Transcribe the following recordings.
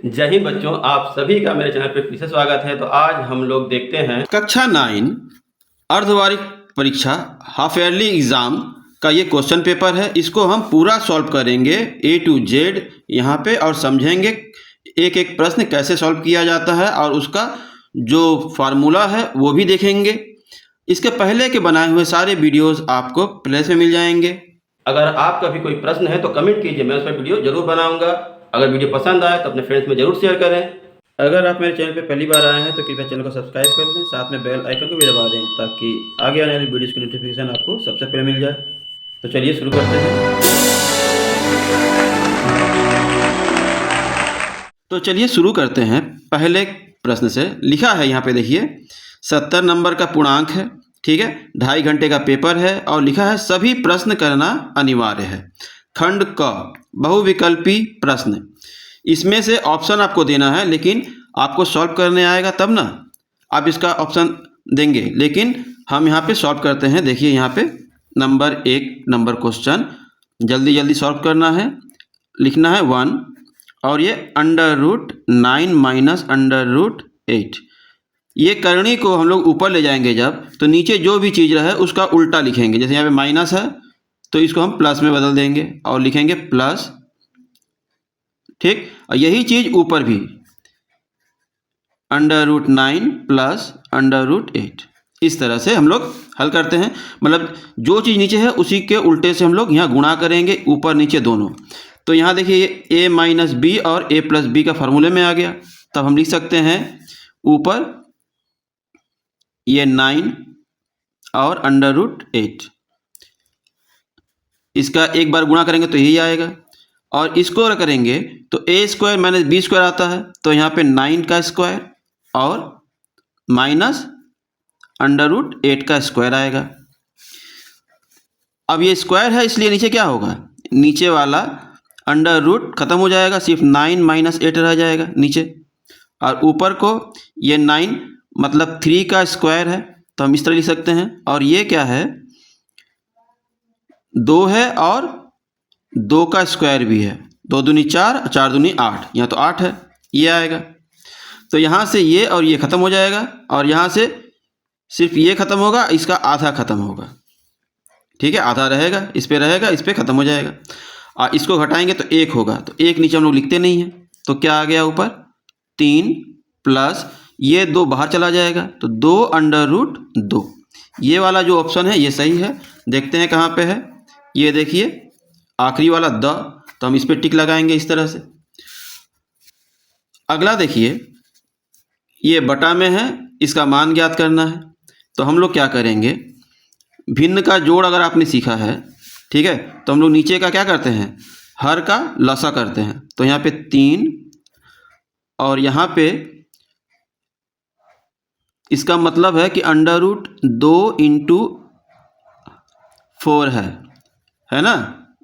जय हिंद बच्चों, आप सभी का मेरे चैनल पे फिर से स्वागत है। तो आज हम लोग देखते हैं कक्षा 9 अर्धवार्षिक परीक्षा हाफ ईयरली एग्जाम का ये क्वेश्चन पेपर है। इसको हम पूरा सॉल्व करेंगे A to Z यहाँ पे और समझेंगे एक एक प्रश्न कैसे सॉल्व किया जाता है और उसका जो फार्मूला है वो भी देखेंगे। इसके पहले के बनाए हुए सारे वीडियोस आपको प्लेलिस्ट में मिल जाएंगे। अगर आपका भी कोई प्रश्न है तो कमेंट कीजिए, मैं उस पर वीडियो जरूर बनाऊंगा। अगर वीडियो पसंद आए तो अपने फ्रेंड्स में जरूर शेयर करें। अगर आप मेरे चैनल पे पहली बार आए हैं तो कृपया चैनल को सब्सक्राइब कर लें, साथ में बेल आइकन को भी दबा दें ताकि आगे आने वाली वीडियोस की नोटिफिकेशन आपको सबसे पहले मिल जाए। तो चलिए शुरू करते हैं। तो चलिए शुरू करते हैं। पहले प्रश्न से लिखा है यहाँ पे देखिए 70 नंबर का पूर्णांक है, ठीक है। 2.5 घंटे का पेपर है और लिखा है सभी प्रश्न करना अनिवार्य है। खंड क बहुविकल्पी प्रश्न, इसमें से ऑप्शन आपको देना है, लेकिन आपको सॉल्व करने आएगा तब ना आप इसका ऑप्शन देंगे, लेकिन हम यहाँ पे सॉल्व करते हैं। देखिए यहाँ पे नंबर 1 नंबर क्वेश्चन जल्दी जल्दी सॉल्व करना है। लिखना है 1 और ये √9 माइनस √8। ये करनी को हम लोग ऊपर ले जाएंगे जब, तो नीचे जो भी चीज़ रहे उसका उल्टा लिखेंगे। जैसे यहाँ पे माइनस है तो इसको हम प्लस में बदल देंगे और लिखेंगे प्लस, ठीक। और यही चीज़ ऊपर भी √9 प्लस √8, इस तरह से हम लोग हल करते हैं। मतलब जो चीज़ नीचे है उसी के उल्टे से हम लोग यहाँ गुणा करेंगे, ऊपर नीचे दोनों। तो यहाँ देखिए ये a - b और a + b का फार्मूले में आ गया। तब हम लिख सकते हैं ऊपर ये 9 और √8, इसका एक बार गुणा करेंगे तो यही आएगा। और इसको अगर करेंगे तो a² - b² आता है, तो यहाँ पे 9 का स्क्वायर और माइनस √8 का स्क्वायर आएगा। अब ये स्क्वायर है इसलिए नीचे क्या होगा, नीचे वाला अंडर रूट खत्म हो जाएगा, सिर्फ 9 - 8 रह जाएगा नीचे। और ऊपर को ये 9 मतलब 3 का स्क्वायर है, तो हम इस तरह लिख सकते हैं। और ये क्या है, 2 है और 2 का स्क्वायर भी है, 2 दूनी 4, 4 दूनी 8, यहाँ तो 8 है, ये आएगा। तो यहाँ से ये और ये ख़त्म हो जाएगा और यहाँ से सिर्फ ये ख़त्म होगा, इसका आधा ख़त्म होगा, ठीक है। आधा रहेगा, इस पे रहेगा, इस पे ख़त्म हो जाएगा। और इसको घटाएंगे तो 1 होगा, तो 1 नीचे हम लोग लिखते नहीं हैं, तो क्या आ गया ऊपर 3 प्लस ये 2 बाहर चला जाएगा, तो 2√2। ये वाला जो ऑप्शन है ये सही है। देखते हैं कहाँ पे है, ये देखिए आखिरी वाला द, तो हम इस पर टिक लगाएंगे इस तरह से। अगला देखिए ये बटा में है, इसका मान ज्ञात करना है। तो हम लोग क्या करेंगे, भिन्न का जोड़ अगर आपने सीखा है, ठीक है, तो हम लोग नीचे का क्या करते हैं, हर का लसा करते हैं। तो यहाँ पे 3 और यहाँ पे इसका मतलब है कि √2 × 4 है ना,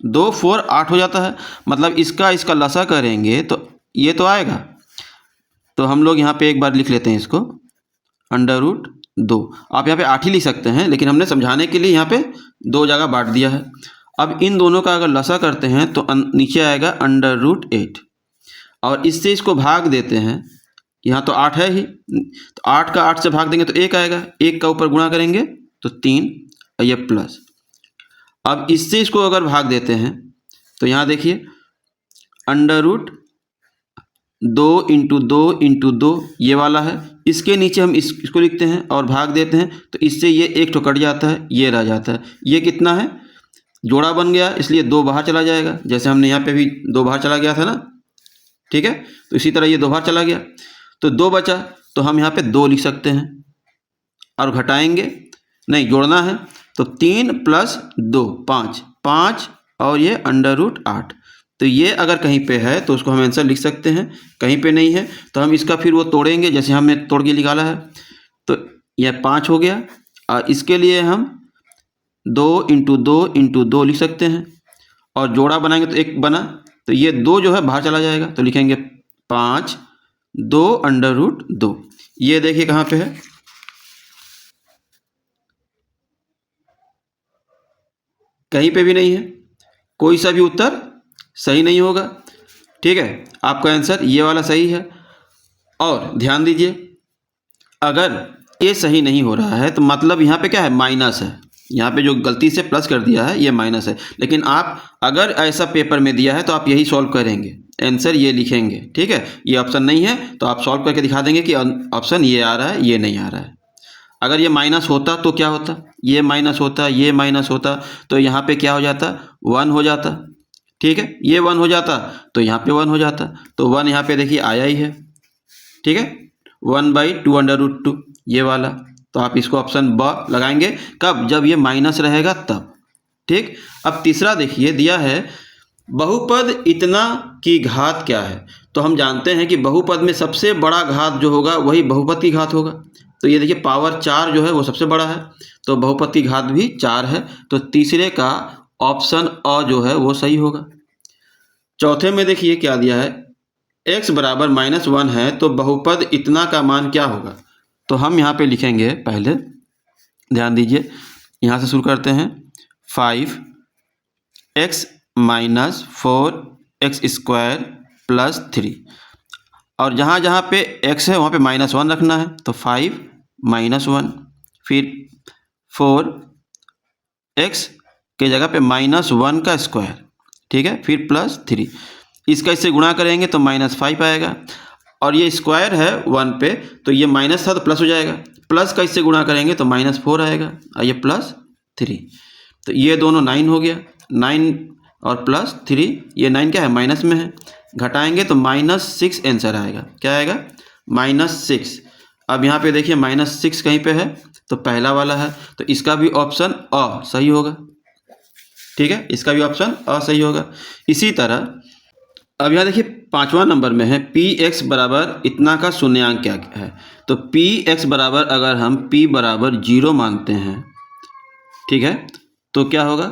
2 4 8 हो जाता है। मतलब इसका लसा करेंगे तो ये तो आएगा। तो हम लोग यहाँ पे एक बार लिख लेते हैं इसको √2। आप यहाँ पे 8 ही लिख सकते हैं, लेकिन हमने समझाने के लिए यहाँ पे 2 जगह बांट दिया है। अब इन दोनों का अगर लसा करते हैं तो नीचे आएगा √8 और इससे इसको भाग देते हैं। यहाँ तो 8 है ही, तो 8 का 8 से भाग देंगे तो 1 आएगा, 1 का ऊपर गुणा करेंगे तो 3 और ये प्लस। अब इससे इसको अगर भाग देते हैं तो यहाँ देखिए √2 × 2 × 2 ये वाला है, इसके नीचे हम इसको लिखते हैं और भाग देते हैं, तो इससे ये 1 तो कट जाता है, ये रह जाता है। ये कितना है, जोड़ा बन गया, इसलिए 2 बाहर चला जाएगा, जैसे हमने यहाँ पे भी 2 बाहर चला गया था ना, ठीक है। तो इसी तरह ये 2 बाहर चला गया, तो 2 बचा, तो हम यहाँ पे 2 लिख सकते हैं। और घटाएंगे नहीं, जोड़ना है, तो 3 + 2 5 और ये √8। तो ये अगर कहीं पे है तो उसको हम आंसर लिख सकते हैं, कहीं पे नहीं है तो हम इसका फिर वो तोड़ेंगे, जैसे हमने तोड़ के निकाला है। तो यह 5 हो गया और इसके लिए हम 2 × 2 × 2 लिख सकते हैं और जोड़ा बनाएंगे तो 1 बना, तो ये 2 जो है बाहर चला जाएगा, तो लिखेंगे 5 2 √2। ये देखिए कहाँ पे है, कहीं पे भी नहीं है, कोई सा भी उत्तर सही नहीं होगा। ठीक है, आपका आंसर ये वाला सही है। और ध्यान दीजिए, अगर ये सही नहीं हो रहा है तो मतलब यहाँ पे क्या है, माइनस है। यहाँ पे जो गलती से प्लस कर दिया है ये माइनस है। लेकिन आप अगर ऐसा पेपर में दिया है तो आप यही सॉल्व करेंगे, आंसर ये लिखेंगे। ठीक है, ये ऑप्शन नहीं है तो आप सॉल्व करके दिखा देंगे कि ऑप्शन ये आ रहा है, ये नहीं आ रहा है। अगर ये माइनस होता तो क्या होता, ये माइनस होता, ये माइनस होता, तो यहाँ पे क्या हो जाता, 1 हो जाता। ठीक है, ये 1 हो जाता तो यहाँ पे 1 हो जाता, तो 1 यहाँ पे देखिए आया ही है। ठीक है, 1/2√2 ये वाला, तो आप इसको ऑप्शन ब लगाएंगे। कब, जब ये माइनस रहेगा तब। ठीक, अब तीसरा देखिए दिया है बहुपद इतना की घात क्या है। तो हम जानते हैं कि बहुपद में सबसे बड़ा घात जो होगा वही बहुपद की घात होगा। तो ये देखिए पावर 4 जो है वो सबसे बड़ा है, तो बहुपद की घात भी 4 है, तो तीसरे का ऑप्शन अ जो है वो सही होगा। चौथे में देखिए क्या दिया है, x बराबर -1 है तो बहुपद इतना का मान क्या होगा। तो हम यहाँ पे लिखेंगे, पहले ध्यान दीजिए, यहाँ से शुरू करते हैं। 5x - 4x² + 3, और जहाँ जहाँ पे x है वहाँ पे -1 रखना है, तो 5 - 1, फिर 4x के जगह पे -1 का स्क्वायर। ठीक है, फिर +3, इसका इससे गुणा करेंगे तो -5 आएगा, और ये स्क्वायर है 1 पे, तो ये माइनस था तो प्लस हो जाएगा, प्लस का इससे गुणा करेंगे तो -4 आएगा, और ये +3, तो ये दोनों 9 हो गया। 9 और +3, ये 9 क्या है, माइनस में है, घटाएंगे तो -6 आंसर आएगा। क्या आएगा, -6। अब यहाँ पे देखिए -6 कहीं पे है तो पहला वाला है, तो इसका भी ऑप्शन अ सही होगा। ठीक है, इसका भी ऑप्शन अ सही होगा। इसी तरह अब यहाँ देखिए 5वां नंबर में है px बराबर इतना का शून्यांक क्या है। तो px बराबर, अगर हम p बराबर 0 मानते हैं, ठीक है, तो क्या होगा,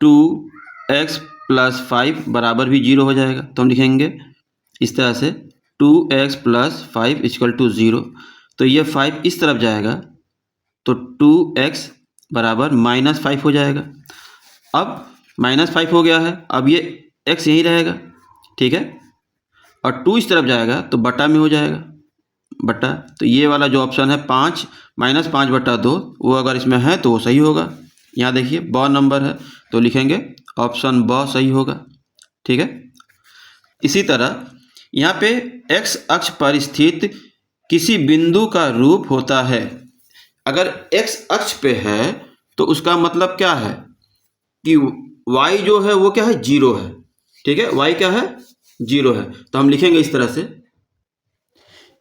2x + 5 बराबर भी 0 हो जाएगा। तो हम लिखेंगे इस तरह से 2x + 5 = 0, तो ये 5 इस तरफ जाएगा तो 2x बराबर -5 हो जाएगा। अब -5 हो गया है, अब ये x यहीं रहेगा। ठीक है, और 2 इस तरफ जाएगा तो बटा में हो जाएगा, बटा, तो ये वाला जो ऑप्शन है 5 -5/2, वो अगर इसमें है तो वो सही होगा। यहाँ देखिए ब नंबर है तो लिखेंगे ऑप्शन ब सही होगा। ठीक है, इसी तरह यहाँ पे x अक्ष पर स्थित किसी बिंदु का रूप होता है। अगर x अक्ष पे है तो उसका मतलब क्या है कि y जो है वो क्या है, 0 है। ठीक है, y क्या है, 0 है, तो हम लिखेंगे इस तरह से।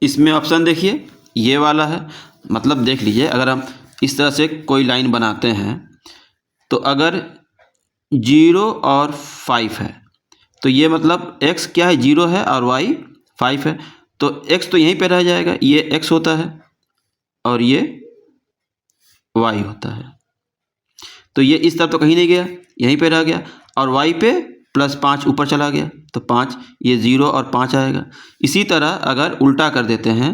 इसमें ऑप्शन देखिए ये वाला है, मतलब देख लीजिए, अगर हम इस तरह से कोई लाइन बनाते हैं तो अगर 0 और 5 है तो ये मतलब x क्या है, 0 है, और y 5 है, तो x तो यहीं पे रह जाएगा, ये x होता है और ये y होता है, तो ये इस तरफ तो कहीं नहीं गया, यहीं पे रह गया, और y पे +5 ऊपर चला गया, तो 5, ये 0 और 5 आएगा। इसी तरह अगर उल्टा कर देते हैं,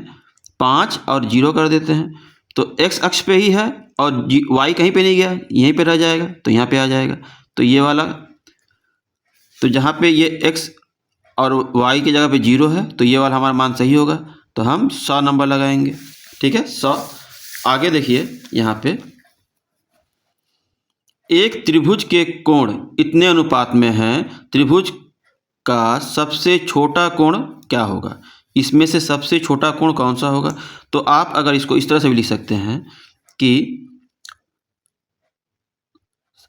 5 और 0 कर देते हैं, तो x अक्ष पे ही है और y कहीं पे नहीं गया, यहीं पे रह जाएगा, तो यहाँ पे आ जाएगा। तो ये वाला, तो जहाँ पे ये x और y की जगह पे 0 है तो ये वाला हमारा मान सही होगा, तो हम 100 नंबर लगाएंगे। ठीक है, 100। आगे देखिए यहाँ पे, एक त्रिभुज के कोण इतने अनुपात में हैं, त्रिभुज का सबसे छोटा कोण क्या होगा। इसमें से सबसे छोटा कोण कौन सा होगा। तो आप अगर इसको इस तरह से भी लिख सकते हैं कि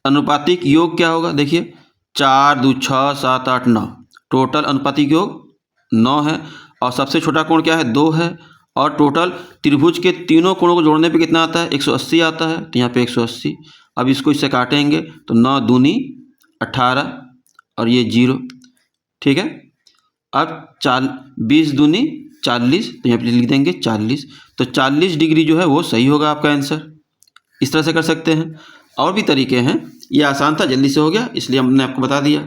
अनुपातिक योग क्या होगा। देखिए 4 2 6 7 8 9, टोटल अनुपातिक योग 9 है, और सबसे छोटा कोण क्या है, 2 है, और टोटल त्रिभुज के तीनों कोणों को जोड़ने पे कितना आता है, 180 आता है, तो यहाँ पे 180। अब इसको इससे काटेंगे तो 9 दूनी 18 और ये 0। ठीक है, अब 20 दूनी 40, तो यहाँ पे लिख देंगे 40, तो 40 डिग्री जो है वो सही होगा आपका आंसर। इस तरह से कर सकते हैं, और भी तरीके हैं, ये आसान था, जल्दी से हो गया इसलिए हमने आपको बता दिया।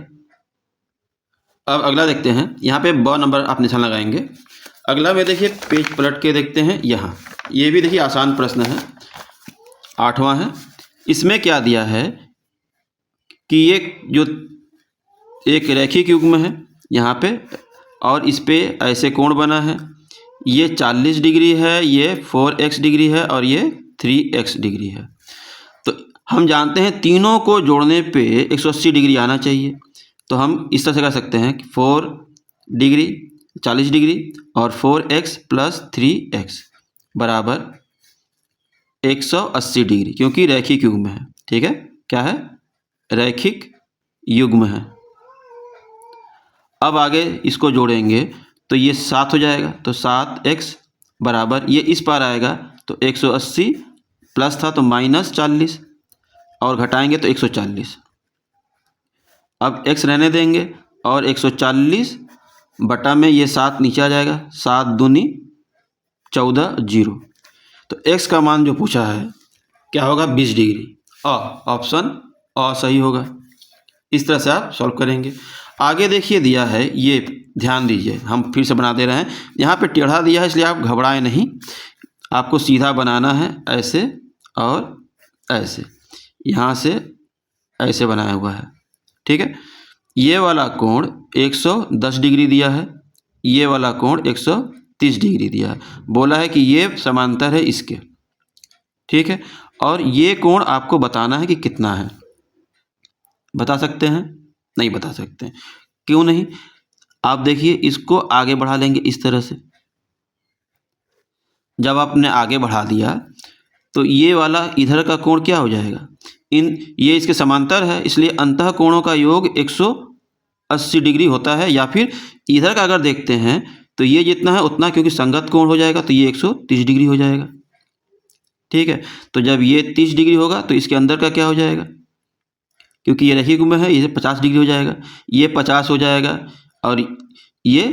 अब अगला देखते हैं, यहाँ पे ब नंबर आप निशान लगाएंगे। अगला में देखिए पेज पलट के देखते हैं, यहाँ ये भी देखिए आसान प्रश्न है, 8वां है। इसमें क्या दिया है कि ये जो एक रैखिक युग्म है, यहाँ पे, और इस पे ऐसे कोण बना है, ये 40 डिग्री है, ये 4x डिग्री है और ये 3x डिग्री है। तो हम जानते हैं तीनों को जोड़ने पे 180 डिग्री आना चाहिए। तो हम इस तरह से कर सकते हैं कि 4 डिग्री 40 डिग्री और 4x प्लस 3x बराबर 180 डिग्री, क्योंकि रैखिक युग्म है। ठीक है, क्या है? रैखिक युग्म है। अब आगे इसको जोड़ेंगे तो ये 7 हो जाएगा, तो 7x बराबर, ये इस पार आएगा तो 180 प्लस था तो माइनस 40 और घटाएंगे तो 140। अब x रहने देंगे और 140 बटा में ये 7 नीचे आ जाएगा, 7 दूनी 14 0। तो x का मान जो पूछा है क्या होगा? 20 डिग्री। ऑप्शन अ सही होगा। इस तरह से आप सॉल्व करेंगे। आगे देखिए दिया है, ये ध्यान दीजिए, हम फिर से बना दे रहे हैं। यहाँ पे टेढ़ा दिया है इसलिए आप घबराएं नहीं, आपको सीधा बनाना है, ऐसे और ऐसे, यहाँ से ऐसे बनाया हुआ है। ठीक है, ये वाला कोण 110 डिग्री दिया है, ये वाला कोण 130 डिग्री दिया है। बोला है कि ये समांतर है इसके। ठीक है, और ये कोण आपको बताना है कि कितना है। बता सकते हैं? नहीं बता सकते हैं। क्यों नहीं? आप देखिए, इसको आगे बढ़ा लेंगे इस तरह से। जब आपने आगे बढ़ा दिया तो ये वाला इधर का कोण क्या हो जाएगा? ये इसके समांतर है, इसलिए अंतः कोणों का योग 180 डिग्री होता है। या फिर इधर का अगर देखते हैं तो ये जितना है उतना, क्योंकि संगत कोण हो जाएगा तो ये 130 डिग्री हो जाएगा। ठीक है, तो जब ये 30 डिग्री होगा तो इसके अंदर का क्या हो जाएगा? क्योंकि ये रैखिक युग्म है, ये 50 डिग्री हो जाएगा, ये 50 हो जाएगा और ये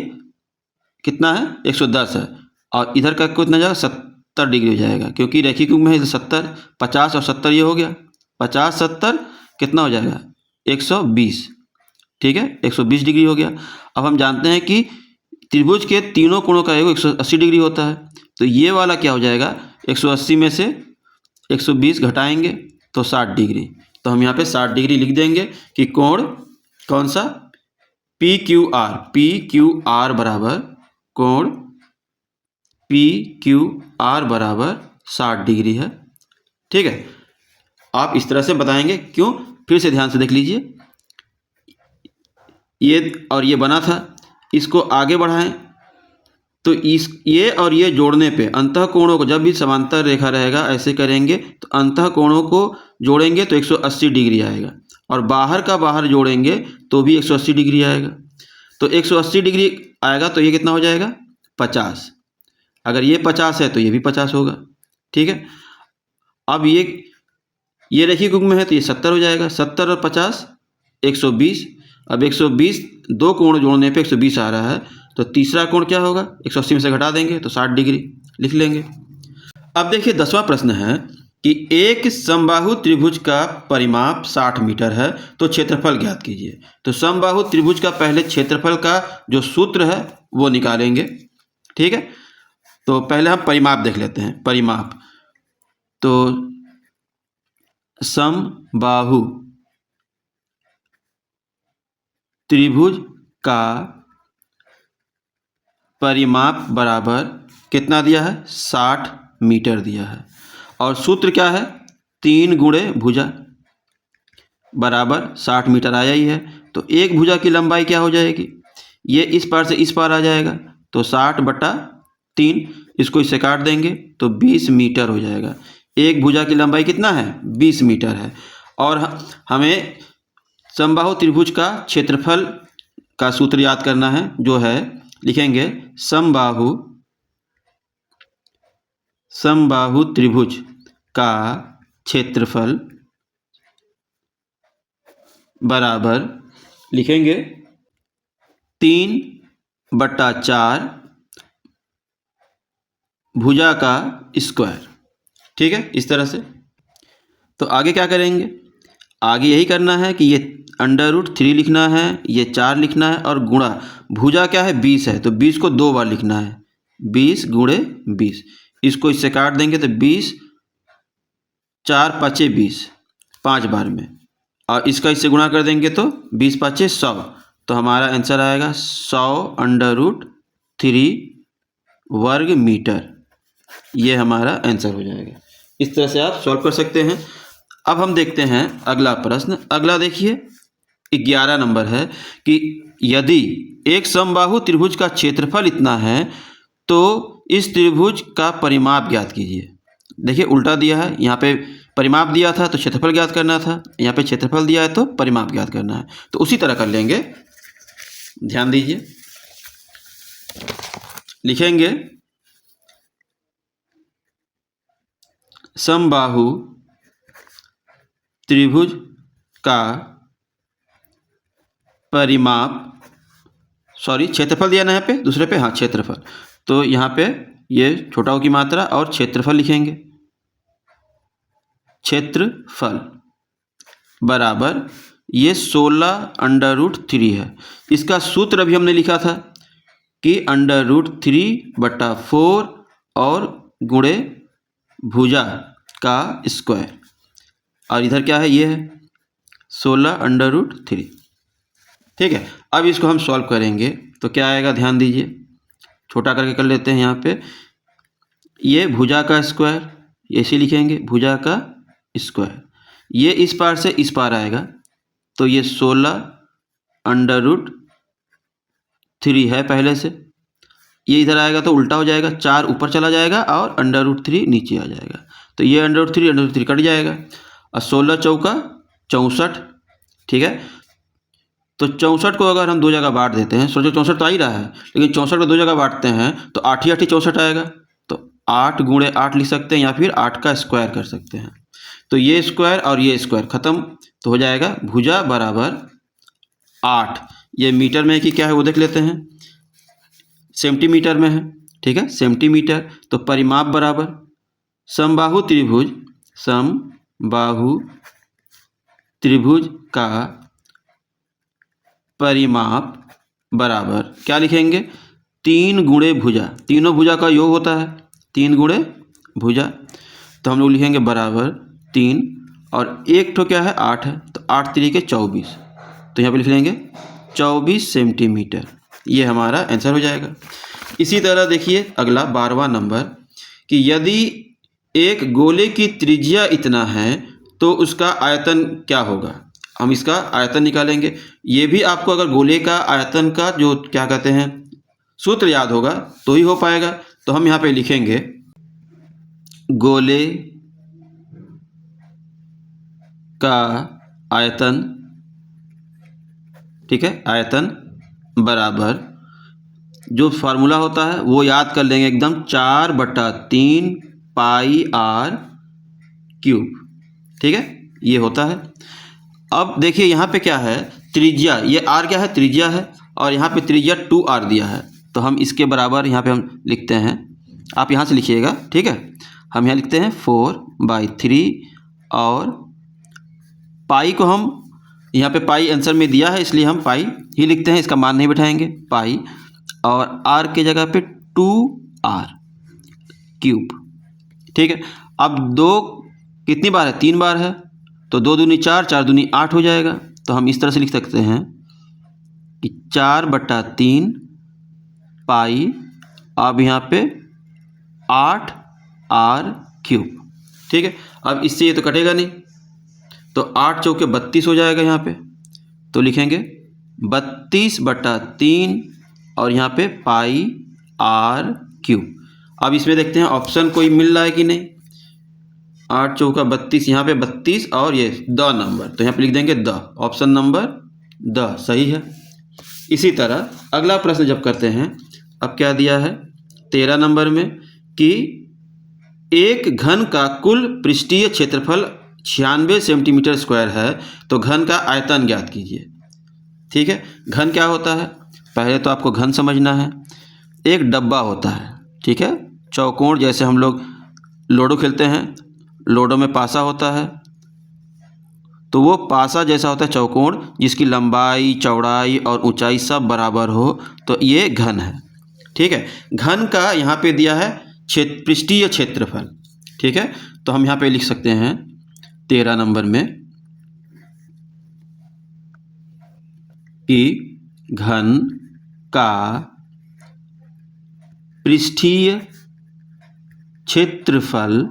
कितना है? 110 है, और इधर का कितना जाएगा? 70 डिग्री हो जाएगा, क्योंकि रैखिक युग्म है। 70, 50 और 70 ये हो गया, 50 70 कितना हो जाएगा? 120। ठीक है, 120 डिग्री हो गया। अब हम जानते हैं कि त्रिभुज के तीनों कोणों का योग 180 डिग्री होता है, तो ये वाला क्या हो जाएगा? 180 में से 120 घटाएंगे तो 60 डिग्री। तो हम यहाँ पे 60 डिग्री लिख देंगे कि कोण कौन सा? PQR बराबर, कोण PQR बराबर 60 डिग्री है। ठीक है, आप इस तरह से बताएंगे। क्यों? फिर से ध्यान से देख लीजिए, ये और ये बना था, इसको आगे बढ़ाएं तो ये और ये जोड़ने पे अंतः कोणों को, जब भी समांतर रेखा रहेगा ऐसे करेंगे तो अंतः कोणों को जोड़ेंगे तो 180 डिग्री आएगा, और बाहर का बाहर जोड़ेंगे तो भी 180 डिग्री आएगा। तो 180 डिग्री आएगा तो ये कितना हो जाएगा? 50। अगर ये 50 है तो ये भी 50 होगा। ठीक है, अब ये रैखिक युग्म है तो ये 70 हो जाएगा, 70 और 50 120। अब 120 दो कोण जोड़ने पे 120 आ रहा है, तो तीसरा कोण क्या होगा? 180 में से घटा देंगे तो 60 डिग्री लिख लेंगे। अब देखिए 10वां प्रश्न है कि एक समबाहु त्रिभुज का परिमाप 60 मीटर है, तो क्षेत्रफल ज्ञात कीजिए। तो समबाहु त्रिभुज का पहले क्षेत्रफल का जो सूत्र है वो निकालेंगे। ठीक है, तो पहले हम परिमाप देख लेते हैं। परिमाप, तो समबाहु त्रिभुज का परिमाप बराबर कितना दिया है? 60 मीटर दिया है, और सूत्र क्या है? 3 गुणे भुजा बराबर 60 मीटर आया ही है। तो एक भुजा की लंबाई क्या हो जाएगी? ये इस पार से इस पार आ जाएगा, तो 60 बटा 3, इसको इससे काट देंगे तो 20 मीटर हो जाएगा। एक भुजा की लंबाई कितना है? 20 मीटर है। और हमें समबाहु त्रिभुज का क्षेत्रफल का सूत्र याद करना है, जो है लिखेंगे समबाहु त्रिभुज का क्षेत्रफल बराबर लिखेंगे 3/4 भुजा का स्क्वायर। ठीक है, इस तरह से। तो आगे क्या करेंगे? आगे यही करना है कि ये √3 लिखना है, ये 4 लिखना है, और गुणा भुजा क्या है? 20 है, तो 20 को 2 बार लिखना है, 20 गुणे 20। इसको इससे काट देंगे तो 20 4 5 20, 5 बार में, और इसका इससे गुणा कर देंगे तो 20 5 100, तो हमारा आंसर आएगा 100√3 वर्ग मीटर। ये हमारा आंसर हो जाएगा। इस तरह से आप सॉल्व कर सकते हैं। अब हम देखते हैं अगला प्रश्न। अगला देखिए 11 नंबर है कि यदि एक समबाहु त्रिभुज का क्षेत्रफल इतना है तो इस त्रिभुज का परिमाप ज्ञात कीजिए। देखिए उल्टा दिया है, यहाँ पे परिमाप दिया था तो क्षेत्रफल ज्ञात करना था, यहाँ पे क्षेत्रफल दिया है तो परिमाप ज्ञात करना है। तो उसी तरह कर लेंगे, ध्यान दीजिए। लिखेंगे समबाहु त्रिभुज का परिमाप, क्षेत्रफल दिया ना यहाँ पे, दूसरे पे हाँ क्षेत्रफल, तो यहाँ पे ये छोटा ओ की मात्रा और क्षेत्रफल लिखेंगे। क्षेत्रफल बराबर ये 16√3 है। इसका सूत्र अभी हमने लिखा था कि √3/4 और गुणे भुजा का स्क्वायर, और इधर क्या है, ये है 16√3। ठीक है, अब इसको हम सॉल्व करेंगे तो क्या आएगा, ध्यान दीजिए। छोटा करके कर लेते हैं। यहाँ पे ये भुजा का स्क्वायर, ऐसे लिखेंगे भुजा का स्क्वायर। ये इस पार से इस पार आएगा तो ये 16√3 है पहले से। ये इधर आएगा तो उल्टा हो जाएगा, 4 ऊपर चला जाएगा और √3 नीचे आ जाएगा। तो ये √3 कट जाएगा और 16 चौका 64। ठीक है, तो 64 को अगर हम दो जगह बांट देते हैं, 64 तो आ ही रहा है, लेकिन 64 को दो जगह बांटते हैं तो 8 8 64 आएगा। तो 8 गुणे 8 लिख सकते हैं या फिर 8 का स्क्वायर कर सकते हैं। तो ये स्क्वायर और ये स्क्वायर खत्म, तो हो जाएगा भुजा बराबर 8। ये मीटर में कि क्या है वो देख लेते हैं, सेंटीमीटर में है। ठीक है, सेंटीमीटर। तो परिमाप बराबर समबाहु त्रिभुज का परिमाप बराबर क्या लिखेंगे, 3 गुणे भुजा, तीनों भुजा का योग होता है 3 गुणे भुजा। तो हम लोग लिखेंगे बराबर 3 और एक ठो क्या है 8 है, तो 8 3 = 24। तो यहाँ पे लिख लेंगे 24 सेंटीमीटर। ये हमारा आंसर हो जाएगा। इसी तरह देखिए अगला 12वां नंबर कि यदि एक गोले की त्रिज्या इतना है तो उसका आयतन क्या होगा। हम इसका आयतन निकालेंगे। ये भी आपको अगर गोले का आयतन का जो क्या कहते हैं सूत्र याद होगा तो ही हो पाएगा। तो हम यहाँ पे लिखेंगे गोले का आयतन, ठीक है, आयतन बराबर जो फार्मूला होता है वो याद कर लेंगे एकदम, 4/3 πr³। ठीक है, ये होता है। अब देखिए यहाँ पे क्या है, त्रिज्या, ये r क्या है, त्रिज्या है, और यहाँ पे त्रिज्या 2r दिया है। तो हम इसके बराबर यहाँ पे हम लिखते हैं, आप यहाँ से लिखिएगा। ठीक है, हम यहाँ लिखते हैं 4/3 और पाई को हम यहाँ पे पाई आंसर में दिया है इसलिए हम पाई ही लिखते हैं, इसका मान नहीं बिठाएंगे पाई, और r के जगह पे 2r³। ठीक है, अब 2 कितनी बार है, 3 बार है, तो 2 दूनी 4, 4 दूनी 8 हो जाएगा। तो हम इस तरह से लिख सकते हैं कि 4/3 पाई, अब यहाँ पे 8r³। ठीक है, अब इससे ये तो कटेगा नहीं, तो 8 चौके 32 हो जाएगा यहाँ पे। तो लिखेंगे 32/3 और यहाँ पे πr³। अब इसमें देखते हैं ऑप्शन कोई मिल रहा है कि नहीं। 8 चौका 32, यहाँ पे 32 और ये द नंबर, तो यहाँ पे लिख देंगे द, ऑप्शन नंबर द सही है। इसी तरह अगला प्रश्न जब करते हैं, अब क्या दिया है 13 नंबर में कि एक घन का कुल पृष्ठीय क्षेत्रफल 96 सेंटीमीटर स्क्वायर है तो घन का आयतन ज्ञात कीजिए। ठीक है, घन क्या होता है, पहले तो आपको घन समझना है। एक डब्बा होता है, ठीक है, चौकोर, जैसे हम लोग लूडो खेलते हैं, लूडो में पासा होता है, तो वो पासा जैसा होता है चौकोर, जिसकी लंबाई चौड़ाई और ऊंचाई सब बराबर हो, तो ये घन है। ठीक है, घन का यहाँ पे दिया है पृष्ठीय क्षेत्रफल। ठीक है, तो हम यहाँ पे लिख सकते हैं 13 नंबर में कि घन का पृष्ठीय क्षेत्रफल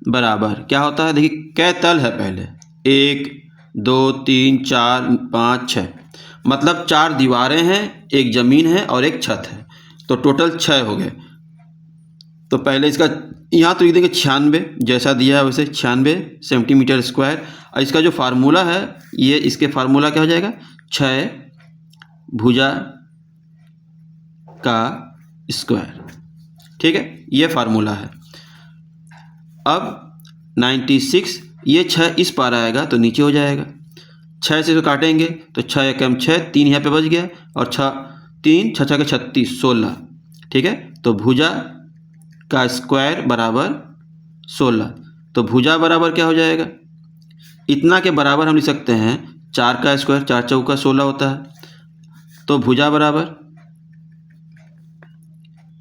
बराबर क्या होता है। देखिए कै तल है, पहले 1 2 3 4 5 6, मतलब 4 दीवारें हैं, एक ज़मीन है और एक छत है, तो टोटल 6 हो गए। तो पहले इसका यहाँ तो लिख देंगे 96, जैसा दिया है वैसे 96 सेंटीमीटर स्क्वायर। और इसका जो फार्मूला है, ये इसके फार्मूला क्या हो जाएगा, 6 भुजा का स्क्वायर। ठीक है, ये फार्मूला है। अब 96, ये 6 इस पार आएगा तो नीचे हो जाएगा, 6 से इसको काटेंगे तो 6 एकम 6, 3 यहाँ पे बच गया, और 3 6 के 36 16। ठीक है, तो भुजा का स्क्वायर बराबर 16। तो भुजा बराबर क्या हो जाएगा, इतना के बराबर हम लिख सकते हैं 4 का स्क्वायर, 4 चौका 16 होता है। तो भुजा बराबर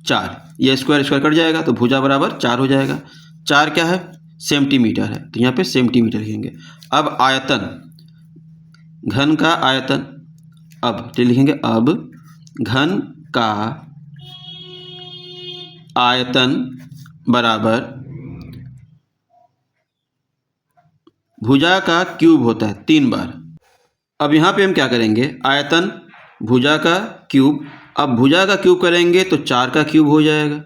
4, ये स्क्वायर स्क्वायर कट जाएगा तो भुजा बराबर 4 हो जाएगा। 4 क्या है, सेंटीमीटर है, तो यहाँ पे सेंटीमीटर लिखेंगे। अब आयतन, घन का आयतन, अब लिखेंगे अब घन का आयतन बराबर भुजा का क्यूब होता है 3 बार। अब यहाँ पे हम क्या करेंगे, आयतन भुजा का क्यूब, अब भुजा का क्यूब करेंगे तो 4 का क्यूब हो जाएगा।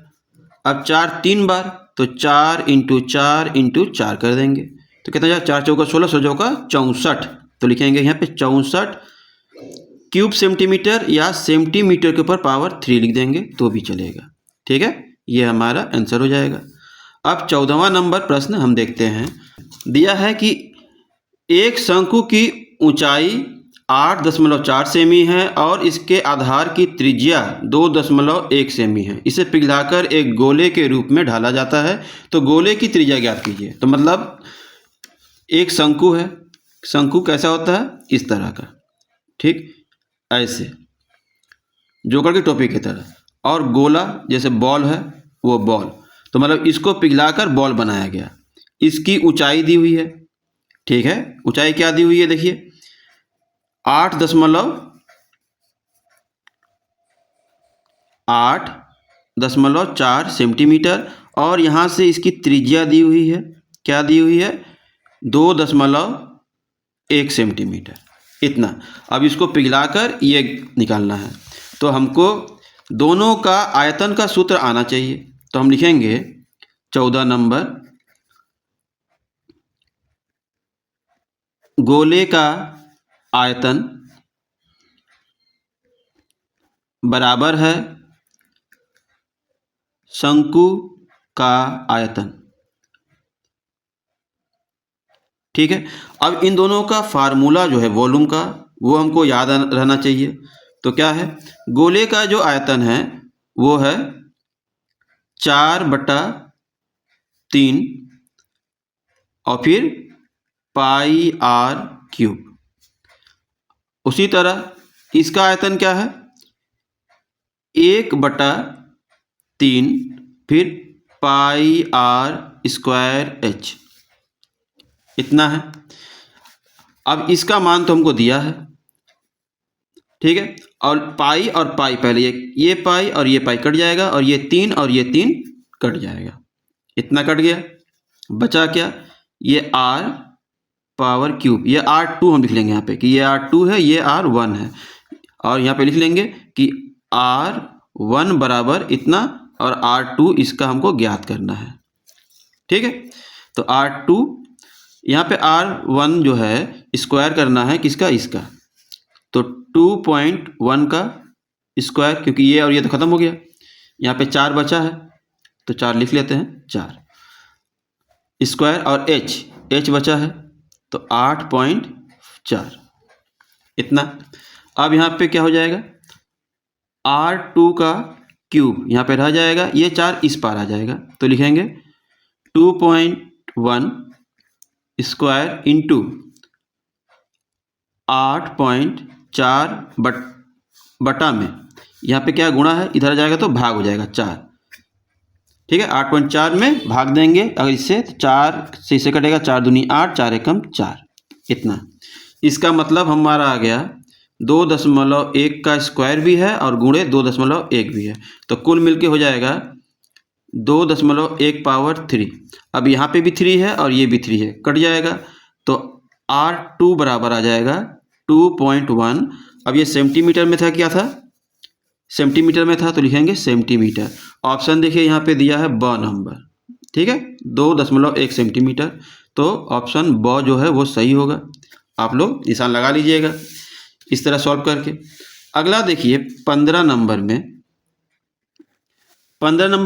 अब 4 3 बार, तो 4 × 4 × 4 कर देंगे, तो कितना जाएगा, 4 चौका 16 16 चौका 64। तो लिखेंगे यहाँ पे 64 क्यूब सेंटीमीटर, या सेंटीमीटर के ऊपर पावर 3 लिख देंगे तो भी चलेगा। ठीक है, ये हमारा आंसर हो जाएगा। अब 14वां नंबर प्रश्न हम देखते हैं। दिया है कि एक शंकु की ऊंचाई 8.4 सेमी है और इसके आधार की त्रिज्या 2.1 सेमी है। इसे पिघलाकर एक गोले के रूप में ढाला जाता है, तो गोले की त्रिज्या ज्ञात कीजिए। तो मतलब एक शंकु है, शंकु कैसा होता है, इस तरह का, ठीक ऐसे जोकर की टोपी की तरह, और गोला जैसे बॉल है वो बॉल, तो मतलब इसको पिघलाकर बॉल बनाया गया। इसकी ऊंचाई दी हुई है, ठीक है, ऊंचाई क्या दी हुई है, देखिए 8.4 सेंटीमीटर, और यहाँ से इसकी त्रिज्या दी हुई है, क्या दी हुई है, 2.1 सेंटीमीटर, इतना। अब इसको पिघलाकर ये निकालना है, तो हमको दोनों का आयतन का सूत्र आना चाहिए। तो हम लिखेंगे 14 नंबर, गोले का आयतन बराबर है शंकु का आयतन। ठीक है, अब इन दोनों का फार्मूला जो है वॉल्यूम का, वो हमको याद रहना चाहिए। तो क्या है, गोले का जो आयतन है वो है 4/3 और फिर πr³। उसी तरह इसका आयतन क्या है, 1/3 फिर πr²h, इतना है। अब इसका मान तो हमको दिया है, ठीक है, और पाई और पाई, पहले ये पाई और ये पाई कट जाएगा, और ये 3 और ये 3 कट जाएगा, इतना कट गया। बचा क्या, ये r⁴, ये r2 हम लिख लेंगे यहाँ पे कि ये r2 है, ये r1 है, और यहाँ पे लिख लेंगे कि r1 बराबर इतना और r2 इसका हमको ज्ञात करना है। ठीक है, तो r2 यहाँ पे r1 जो है स्क्वायर करना है किसका, इसका, तो 2.1 का स्क्वायर, क्योंकि ये और ये तो ख़त्म हो गया, यहाँ पे 4 बचा है तो 4 लिख लेते हैं, 4 स्क्वायर, और h बचा है तो 8.4, इतना। अब यहाँ पे क्या हो जाएगा, r2 का क्यूब यहाँ पे रह जाएगा, ये 4 इस पार आ जाएगा, तो लिखेंगे 2.1 स्क्वायर इंटू 8.4 बटा में, यहाँ पे क्या गुणा है, इधर आ जाएगा तो भाग हो जाएगा 4। ठीक है, 8.4 में भाग देंगे अगर इससे, तो 4 से इसे कटेगा, 4 दूनी 8, 4 एकम 4, इतना। इसका मतलब हमारा आ गया 2.1 का स्क्वायर भी है और गुणे 2.1 भी है, तो कुल मिलके हो जाएगा 2.1 पावर 3। अब यहाँ पे भी 3 है और ये भी 3 है, कट जाएगा, तो R2 बराबर आ जाएगा 2.1। अब ये सेंटीमीटर में था, क्या था, सेंटीमीटर में था, तो लिखेंगे सेंटीमीटर। ऑप्शन देखिए यहाँ पे दिया है ब नंबर, ठीक है, 2.1 सेंटीमीटर, तो ऑप्शन ब जो है वो सही होगा। आप लोग निशान लगा लीजिएगा इस तरह सॉल्व करके। अगला देखिए 15 नंबर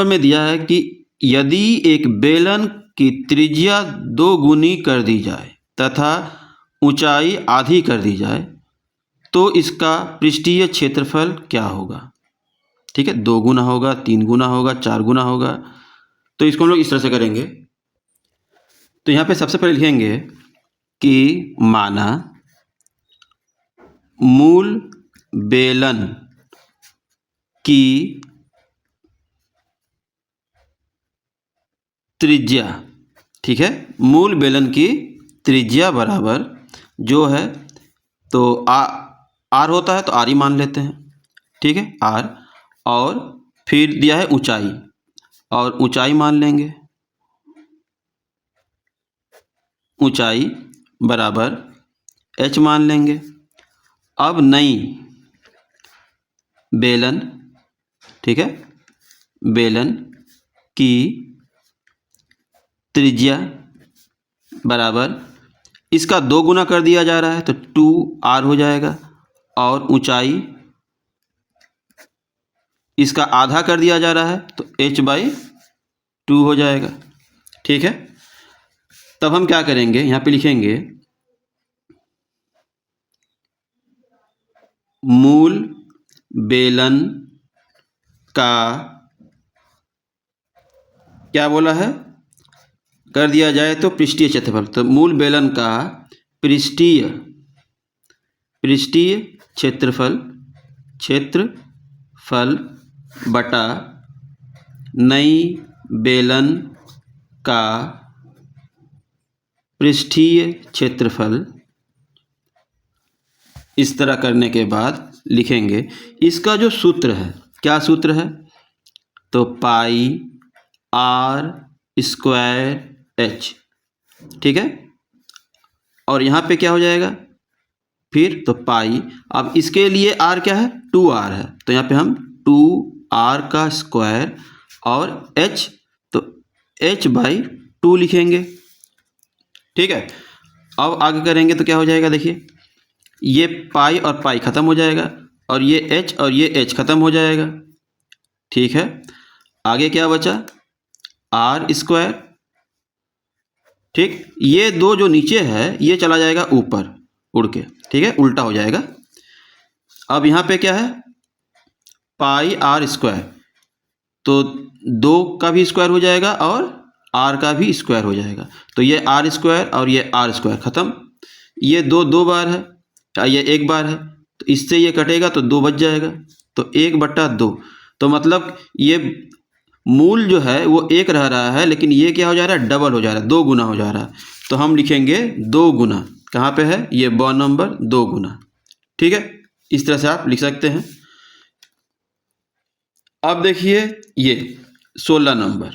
में दिया है कि यदि एक बेलन की त्रिज्या 2 गुनी कर दी जाए तथा ऊंचाई आधी कर दी जाए तो इसका पृष्ठीय क्षेत्रफल क्या होगा। ठीक है, 2 गुना होगा, 3 गुना होगा, 4 गुना होगा। तो इसको हम लोग इस तरह से करेंगे। तो यहाँ पे सबसे पहले लिखेंगे कि माना मूल बेलन की त्रिज्या, ठीक है, मूल बेलन की त्रिज्या बराबर जो है, तो आर होता है तो आर ही मान लेते हैं, ठीक है, आर, और फिर दिया है ऊंचाई, और ऊंचाई मान लेंगे, ऊंचाई बराबर एच मान लेंगे। अब नई बेलन, ठीक है, बेलन की त्रिज्या बराबर इसका 2 गुना कर दिया जा रहा है तो 2r हो जाएगा, और ऊंचाई इसका आधा कर दिया जा रहा है तो h/2 हो जाएगा, ठीक है। तब हम क्या करेंगे, यहाँ पे लिखेंगे मूल बेलन का, क्या बोला है, कर दिया जाए तो पृष्ठीय क्षेत्रफल, तो मूल बेलन का पृष्ठीय क्षेत्रफल बटा नई बेलन का पृष्ठीय क्षेत्रफल। इस तरह करने के बाद लिखेंगे इसका जो सूत्र है, क्या सूत्र है, तो पाई r स्क्वायर h, ठीक है, और यहाँ पे क्या हो जाएगा फिर, तो पाई, अब इसके लिए r क्या है, 2r है, तो यहाँ पे हम 2r का स्क्वायर और h, तो h/2 लिखेंगे, ठीक है। अब आगे करेंगे तो क्या हो जाएगा, देखिए ये पाई और पाई ख़त्म हो जाएगा, और ये h और ये h ख़त्म हो जाएगा, ठीक है। आगे क्या बचा, r स्क्वायर, ठीक, ये दो जो नीचे है ये चला जाएगा ऊपर उड़ के, ठीक है, उल्टा हो जाएगा। अब यहाँ पे क्या है, पाई r स्क्वायर, तो 2 का भी स्क्वायर हो जाएगा और r का भी स्क्वायर हो जाएगा, तो ये r स्क्वायर और ये r स्क्वायर ख़त्म, ये 2 बार है, ये 1 बार है, तो इससे ये कटेगा तो 2 बच जाएगा, तो 1/2, तो मतलब ये मूल जो है वो 1 रह रहा है, लेकिन ये क्या हो जा रहा है, डबल हो जा रहा है, 2 गुना हो जा रहा है, तो हम लिखेंगे 2 गुना, कहाँ पे है, ये ब नंबर 2 गुना, ठीक है, इस तरह से आप लिख सकते हैं। अब देखिए ये 16 नंबर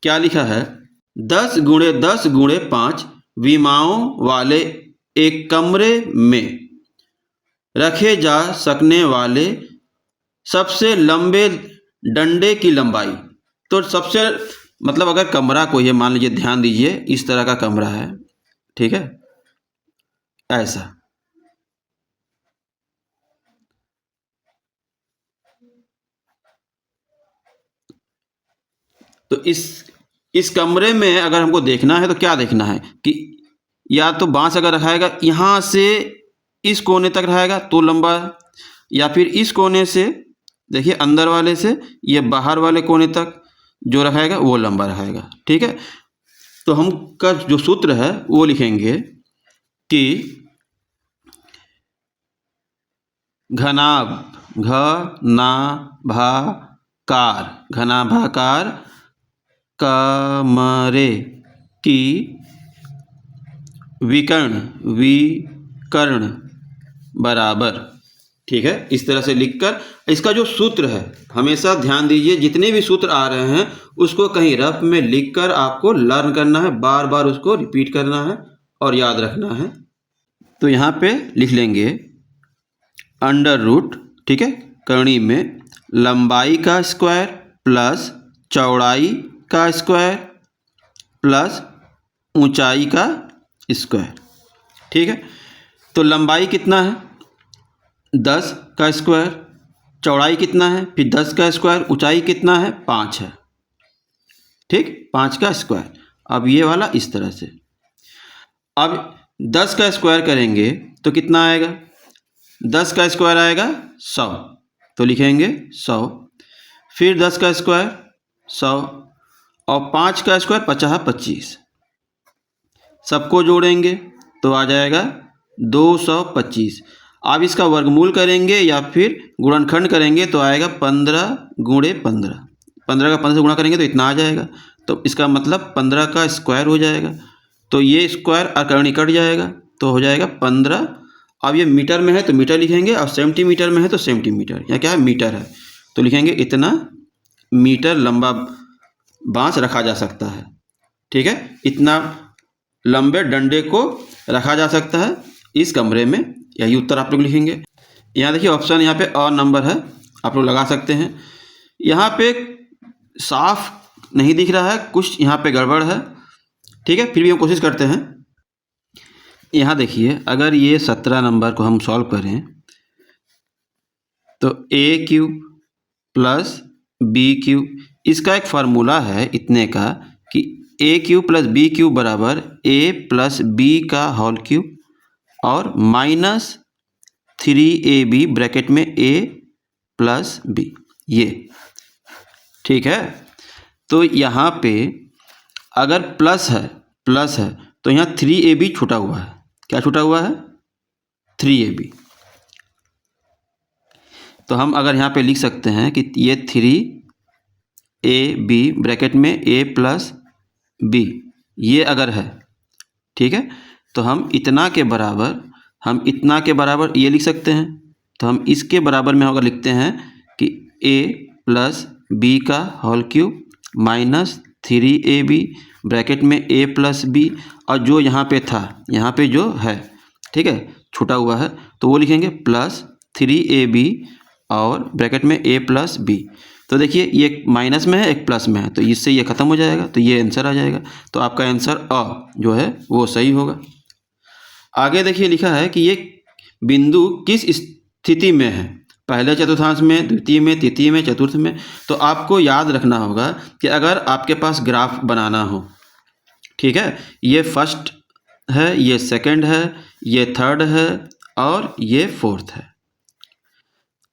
क्या लिखा है, 10 × 10 × 5 विमाओं वाले एक कमरे में रखे जा सकने वाले सबसे लंबे डंडे की लंबाई, तो सबसे मतलब अगर कमरा कोई है, मान लीजिए, ध्यान दीजिए इस तरह का कमरा है, ठीक है, ऐसा, तो इस कमरे में अगर हमको देखना है तो क्या देखना है कि या तो बांस अगर रखाएगा यहाँ से इस कोने तक रहेगा तो लंबा, या फिर इस कोने से, देखिए अंदर वाले से ये बाहर वाले कोने तक जो रखाएगा वो लंबा रहेगा, ठीक है। तो हम का जो सूत्र है वो लिखेंगे कि घनाभाकार कमरे की विकर्ण बराबर। ठीक है, इस तरह से लिखकर इसका जो सूत्र है, हमेशा ध्यान दीजिए जितने भी सूत्र आ रहे हैं उसको कहीं रफ में लिखकर आपको लर्न करना है, बार बार उसको रिपीट करना है और याद रखना है। तो यहाँ पे लिख लेंगे अंडर रूट, ठीक है, करनी में लंबाई का स्क्वायर प्लस चौड़ाई का स्क्वायर प्लस ऊंचाई का स्क्वायर। ठीक है, तो लंबाई कितना है 10 का स्क्वायर, चौड़ाई कितना है फिर 10 का स्क्वायर, ऊंचाई कितना है 5 है। ठीक, 5 का स्क्वायर। अब ये वाला इस तरह से, अब 10 का स्क्वायर करेंगे तो कितना आएगा, 10 का स्क्वायर आएगा 100, तो लिखेंगे 100, फिर 10 का स्क्वायर 100 और 5 का स्क्वायर 50 25, सबको जोड़ेंगे तो आ जाएगा 225। आप इसका वर्गमूल करेंगे या फिर गुणनखंड करेंगे तो आएगा 15 गुणे 15, 15 का 15 से गुणा करेंगे तो इतना आ जाएगा, तो इसका मतलब 15 का स्क्वायर हो जाएगा। तो ये स्क्वायर और करनी कट जाएगा तो हो जाएगा 15। अब ये मीटर में है तो मीटर लिखेंगे और सेंटीमीटर में है तो सेंटीमीटर, या क्या है मीटर है तो लिखेंगे इतना मीटर लंबा बांस रखा जा सकता है। ठीक है, इतना लंबे डंडे को रखा जा सकता है इस कमरे में, यही उत्तर आप लोग लिखेंगे। यहाँ देखिए ऑप्शन यहाँ पे और नंबर है, आप लोग लगा सकते हैं। यहाँ पे साफ नहीं दिख रहा है, कुछ यहाँ पे गड़बड़ है। ठीक है, फिर भी हम कोशिश करते हैं। यहाँ देखिए अगर ये 17 नंबर को हम सॉल्व करें तो ए क्यूब प्लस बी क्यूब, इसका एक फार्मूला है इतने का कि ए क्यूब प्लस बी क्यूब बराबर ए प्लस बी का होल क्यूब और माइनस 3ab ब्रैकेट में ए प्लस बी, ये। ठीक है, तो यहाँ पे अगर प्लस है तो यहाँ 3ab छूटा हुआ है। क्या छूटा हुआ है 3ab, तो हम अगर यहाँ पे लिख सकते हैं कि ये 3ab ब्रैकेट में a प्लस बी, ये अगर है, ठीक है, तो हम इतना के बराबर ये लिख सकते हैं। तो हम इसके बराबर में अगर लिखते हैं कि a प्लस बी का whole cube minus 3ab bracket में a प्लस बी, और जो यहाँ पे था यहाँ पे जो है, ठीक है, छूटा हुआ है तो वो लिखेंगे प्लस 3ab और ब्रैकेट में a प्लस बी। तो देखिए ये एक माइनस में है एक प्लस में है, तो इससे ये ख़त्म हो जाएगा, तो ये आंसर आ जाएगा। तो आपका आंसर अ जो है वो सही होगा। आगे देखिए लिखा है कि ये बिंदु किस स्थिति में है, पहले चतुर्थांश में, द्वितीय में, तृतीय में, चतुर्थ में। तो आपको याद रखना होगा कि अगर आपके पास ग्राफ बनाना हो, ठीक है, ये फर्स्ट है, ये सेकंड है, ये थर्ड है और ये फोर्थ है।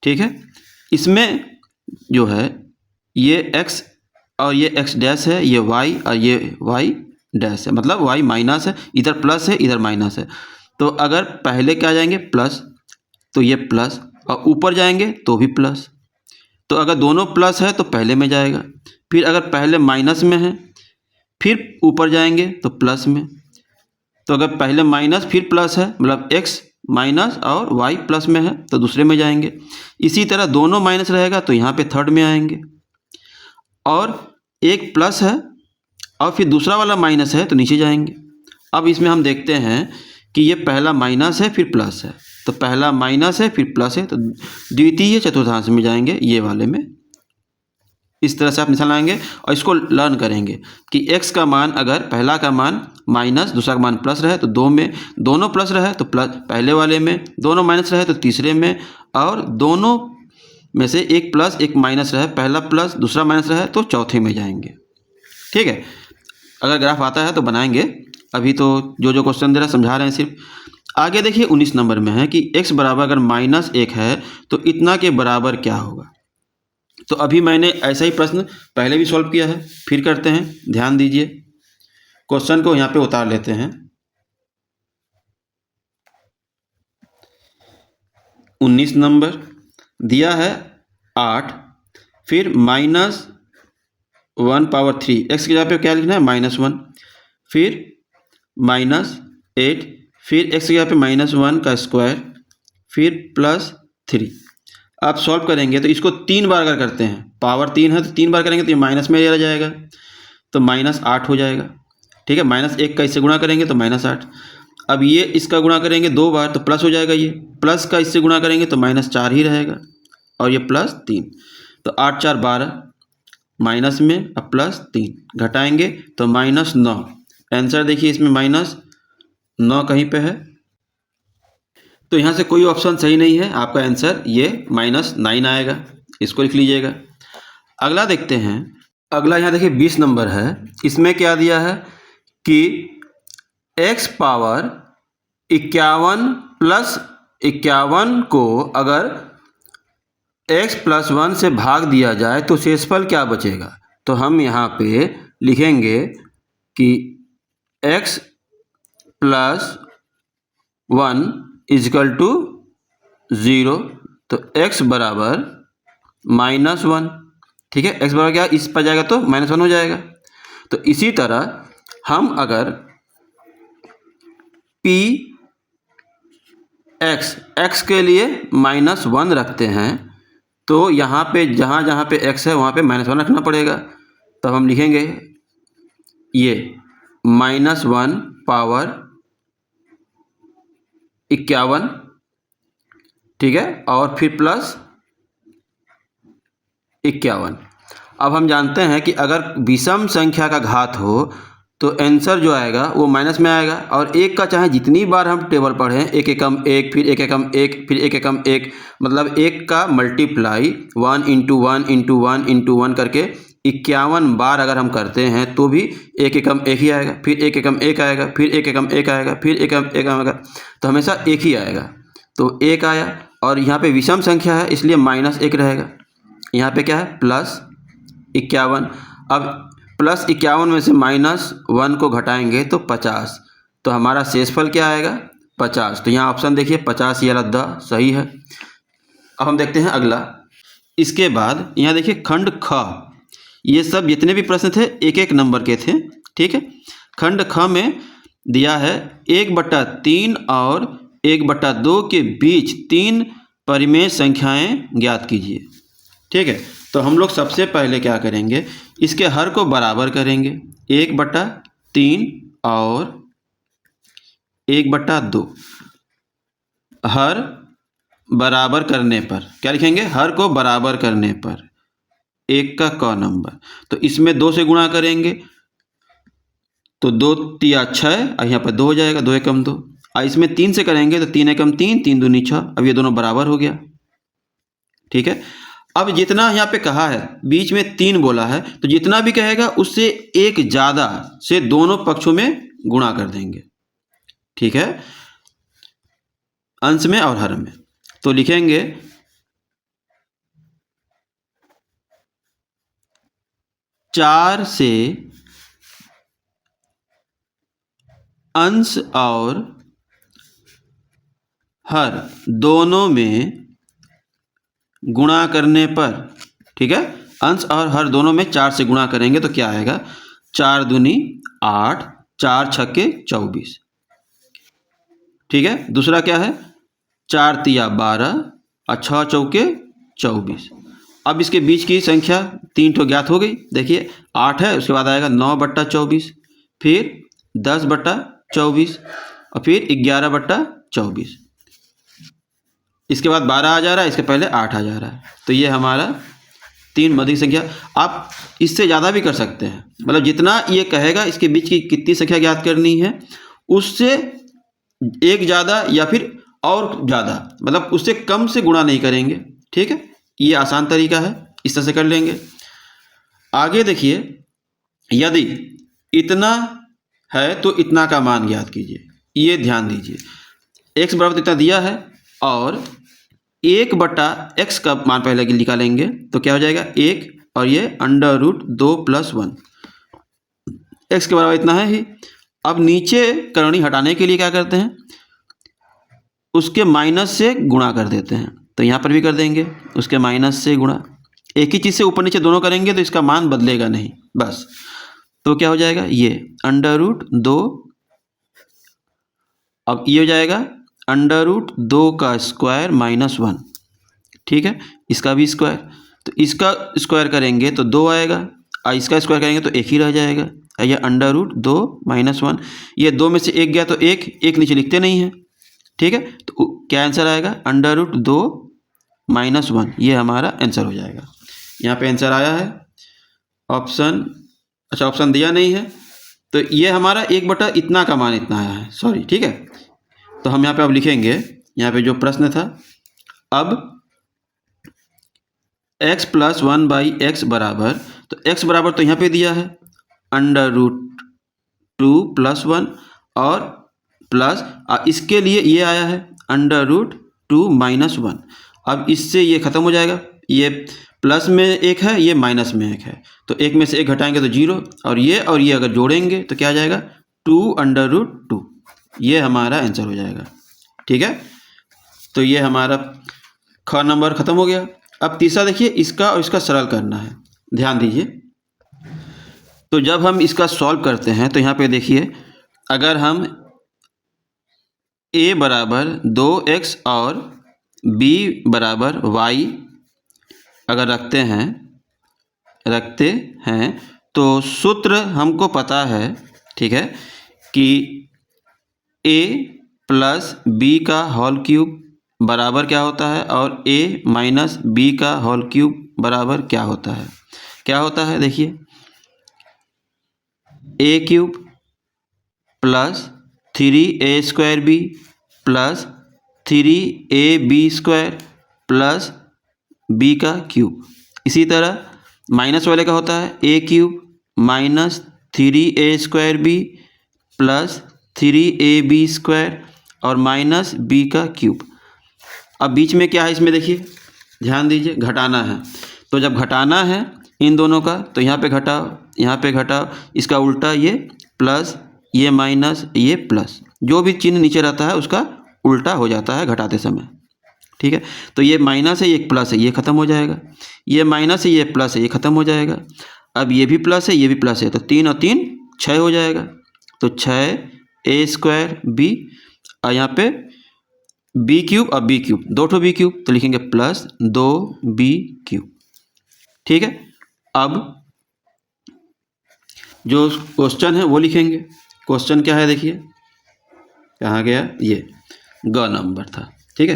ठीक है, इसमें जो है ये x और ये x डैश है, ये y और ये y डैश है, मतलब y माइनस है, इधर प्लस है इधर माइनस है। तो अगर पहले क्या जाएंगे प्लस तो ये प्लस, और ऊपर जाएंगे तो भी प्लस। तो अगर दोनों प्लस है तो पहले में जाएगा, फिर अगर पहले माइनस में है फिर ऊपर जाएंगे तो प्लस में। तो अगर पहले माइनस फिर प्लस है, मतलब x माइनस और y प्लस में है तो दूसरे में जाएंगे। इसी तरह दोनों माइनस रहेगा तो यहाँ पे थर्ड में आएंगे, और एक प्लस है और फिर दूसरा वाला माइनस है तो नीचे जाएंगे। अब इसमें हम देखते हैं कि ये पहला माइनस है फिर प्लस है, तो पहला माइनस है फिर प्लस है, तो द्वितीय चतुर्थांश में जाएंगे ये वाले में। इस तरह से आप निशान लगाएंगे और इसको लर्न करेंगे कि x का मान अगर पहला का मान माइनस दूसरा का मान प्लस रहे तो दो में दोनों प्लस रहे तो प्लस पहले वाले में, दोनों माइनस रहे तो तीसरे में, और दोनों में से एक प्लस एक माइनस रहे, पहला प्लस दूसरा माइनस रहे तो चौथे में जाएंगे। ठीक है, अगर ग्राफ आता है तो बनाएंगे, अभी तो जो क्वेश्चन दे रहा है समझा रहे हैं सिर्फ। आगे देखिए 19 नंबर में है कि x बराबर अगर -1 है तो इतना के बराबर क्या होगा। तो अभी मैंने ऐसा ही प्रश्न पहले भी सॉल्व किया है, फिर करते हैं, ध्यान दीजिए। क्वेश्चन को यहाँ पे उतार लेते हैं। 19 नंबर दिया है 8, फिर -1 पावर 3, x की जगह पे क्या लिखना है -1, फिर -8, फिर x की जगह पे -1 का स्क्वायर, फिर +3। आप सॉल्व करेंगे तो इसको 3 बार अगर करते हैं, पावर 3 है तो 3 बार करेंगे तो ये माइनस में चला जाएगा, तो -8 हो जाएगा। ठीक है, -1 का इससे गुणा करेंगे तो -8। अब ये इसका गुणा करेंगे 2 बार तो प्लस हो जाएगा, ये प्लस का इससे गुणा करेंगे तो -4 ही रहेगा, और ये +3, तो 8 4 12 माइनस में, अब +3 घटाएंगे तो -9। आंसर देखिए इसमें -9 कहीं पे है, तो यहाँ से कोई ऑप्शन सही नहीं है, आपका आंसर ये -9 आएगा, इसको लिख लीजिएगा। अगला देखते हैं, अगला यहाँ देखिए 20 नंबर है। इसमें क्या दिया है कि x पावर 51 + 51 को अगर x + 1 से भाग दिया जाए तो शेषफल क्या बचेगा। तो हम यहाँ पे लिखेंगे कि x + 1 = 0, तो x बराबर -1। ठीक है, x बराबर क्या, इस पर जाएगा तो -1 हो जाएगा। तो इसी तरह हम अगर x के लिए -1 रखते हैं तो यहाँ पे जहाँ पे x है वहाँ पे -1 रखना पड़ेगा। तो हम लिखेंगे ये -1 पावर 51, ठीक है, और फिर +51। अब हम जानते हैं कि अगर विषम संख्या का घात हो तो आंसर जो आएगा वो माइनस में आएगा, और एक का चाहे जितनी बार हम टेबल पढ़ें, 1 एकम 1 फिर 1 एकम 1 फिर 1 एकम 1, मतलब 1 का मल्टीप्लाई 1 × 1 × 1 × 1 करके 51 बार अगर हम करते हैं तो भी 1 एकम 1 ही आएगा, फिर 1 एकम 1 आएगा, फिर 1 एकम 1 आएगा, फिर 1 एकम 1 आएगा, तो हमेशा 1 ही आएगा। तो 1 आया, और यहाँ पे विषम संख्या है इसलिए -1 रहेगा। यहाँ पे क्या है, +51। अब +51 में से -1 को घटाएंगे तो 50, तो हमारा शेषफल क्या आएगा, 50। तो यहाँ ऑप्शन देखिए 50 या द सही है। अब हम देखते हैं अगला। इसके बाद यहाँ देखिए खंड ख, ये सब जितने भी प्रश्न थे 1-1 नंबर के थे। ठीक है, खंड ख में दिया है 1/3 और 1/2 के बीच 3 परिमेय संख्याएं ज्ञात कीजिए। ठीक है, तो हम लोग सबसे पहले क्या करेंगे, इसके हर को बराबर करेंगे, 1/3 और 1/2। हर बराबर करने पर क्या लिखेंगे, हर को बराबर करने पर 1 का क नंबर, तो इसमें 2 से गुणा करेंगे तो 2 × 6, और यहाँ पर 2 हो जाएगा, 2 एकम 2। और इसमें 3 से करेंगे तो 3 एकम 3, 3 दूनी 6। अब ये दोनों बराबर हो गया। ठीक है, अब जितना यहाँ पे कहा है, बीच में 3 बोला है, तो जितना भी कहेगा उससे एक ज़्यादा से दोनों पक्षों में गुणा कर देंगे। ठीक है, अंश में और हर में। तो लिखेंगे 4 से अंश और हर दोनों में गुणा करने पर, ठीक है, अंश और हर दोनों में 4 से गुणा करेंगे तो क्या आएगा, 4 दूनी 8, 4 छक्के 24। ठीक है, दूसरा क्या है, 4 तिया 12 और 6 चौके 24। अब इसके बीच की संख्या 3 तो ज्ञात हो गई। देखिए 8 है, उसके बाद आएगा 9/24, फिर 10/24 और फिर 11/24। इसके बाद 12 आ जा रहा है, इसके पहले 8 आ जा रहा है, तो ये हमारा 3 मध्यक संख्या। आप इससे ज़्यादा भी कर सकते हैं, मतलब जितना ये कहेगा इसके बीच की कितनी संख्या ज्ञात करनी है, उससे एक ज़्यादा या फिर और ज़्यादा, मतलब उससे कम से गुणा नहीं करेंगे। ठीक है, ये आसान तरीका है, इस तरह से कर लेंगे। आगे देखिए, यदि इतना है तो इतना का मान ज्ञात कीजिए। ये ध्यान दीजिए, x बराबर इतना दिया है और 1/x का मान पहले निकालेंगे तो क्या हो जाएगा, 1, और ये √2 + 1, x के बराबर इतना है ही। अब नीचे करनी हटाने के लिए क्या करते हैं, उसके माइनस से गुणा कर देते हैं, तो यहाँ पर भी कर देंगे उसके माइनस से गुणा। एक ही चीज़ से ऊपर नीचे दोनों करेंगे तो इसका मान बदलेगा नहीं, बस। तो क्या हो जाएगा, ये √2, अब ये हो जाएगा √2 का स्क्वायर -1, ठीक है, इसका भी स्क्वायर। तो इसका स्क्वायर करेंगे तो 2 आएगा और इसका स्क्वायर करेंगे तो 1 ही रह जाएगा। ये √2 - 1, ये 2 में से 1 गया तो 1 नीचे लिखते नहीं हैं, ठीक है। तो क्या आंसर आएगा? √2 - 1, ये हमारा आंसर हो जाएगा। यहाँ पे आंसर आया है ऑप्शन, अच्छा ऑप्शन दिया नहीं है, तो ये हमारा 1 बटा इतना का मान इतना आया है, सॉरी, ठीक है। तो हम यहाँ पे अब लिखेंगे, यहाँ पे जो प्रश्न था, अब x + 1/x बराबर, तो x बराबर तो यहाँ पे दिया है √2 + 1 और प्लस इसके लिए ये आया है √2 - 1। अब इससे ये ख़त्म हो जाएगा, ये प्लस में 1 है, ये माइनस में 1 है, तो 1 में से 1 घटाएंगे तो 0, और ये अगर जोड़ेंगे तो क्या आ जाएगा 2√2, ये हमारा आंसर हो जाएगा, ठीक है। तो ये हमारा ख नंबर ख़त्म हो गया। अब तीसरा देखिए, इसका और इसका सरल करना है, ध्यान दीजिए। तो जब हम इसका सॉल्व करते हैं तो यहाँ पे देखिए, अगर हम a बराबर 2x और b बराबर y अगर रखते हैं तो सूत्र हमको पता है, ठीक है, कि a + b का होल क्यूब बराबर क्या होता है और a - b का होल क्यूब बराबर क्या होता है। क्या होता है देखिए, a³ + 3a² + 3ab² + b का क्यूब। इसी तरह माइनस वाले का होता है a³ - 3a² + 3ab² और -b का क्यूब। अब बीच में क्या है, इसमें देखिए, ध्यान दीजिए, घटाना है। तो जब घटाना है इन दोनों का, तो यहाँ पे घटाओ, यहाँ पे घटाओ, इसका उल्टा ये प्लस, ये माइनस, ये प्लस, जो भी चिन्ह नीचे रहता है उसका उल्टा हो जाता है घटाते समय, ठीक है। तो ये माइनस है, ये प्लस है, ये ख़त्म हो जाएगा, ये माइनस है, ये प्लस है, ये ख़त्म हो जाएगा। अब ये भी प्लस है, ये भी प्लस है, तो 3 और 3 6 हो जाएगा, तो 6a² b, और यहाँ पे b³ और b³, 2 ठो b³, तो लिखेंगे +2b³, ठीक है। अब जो क्वेश्चन है वो लिखेंगे। क्वेश्चन क्या है देखिए, कहाँ गया, ये ग नंबर था, ठीक है,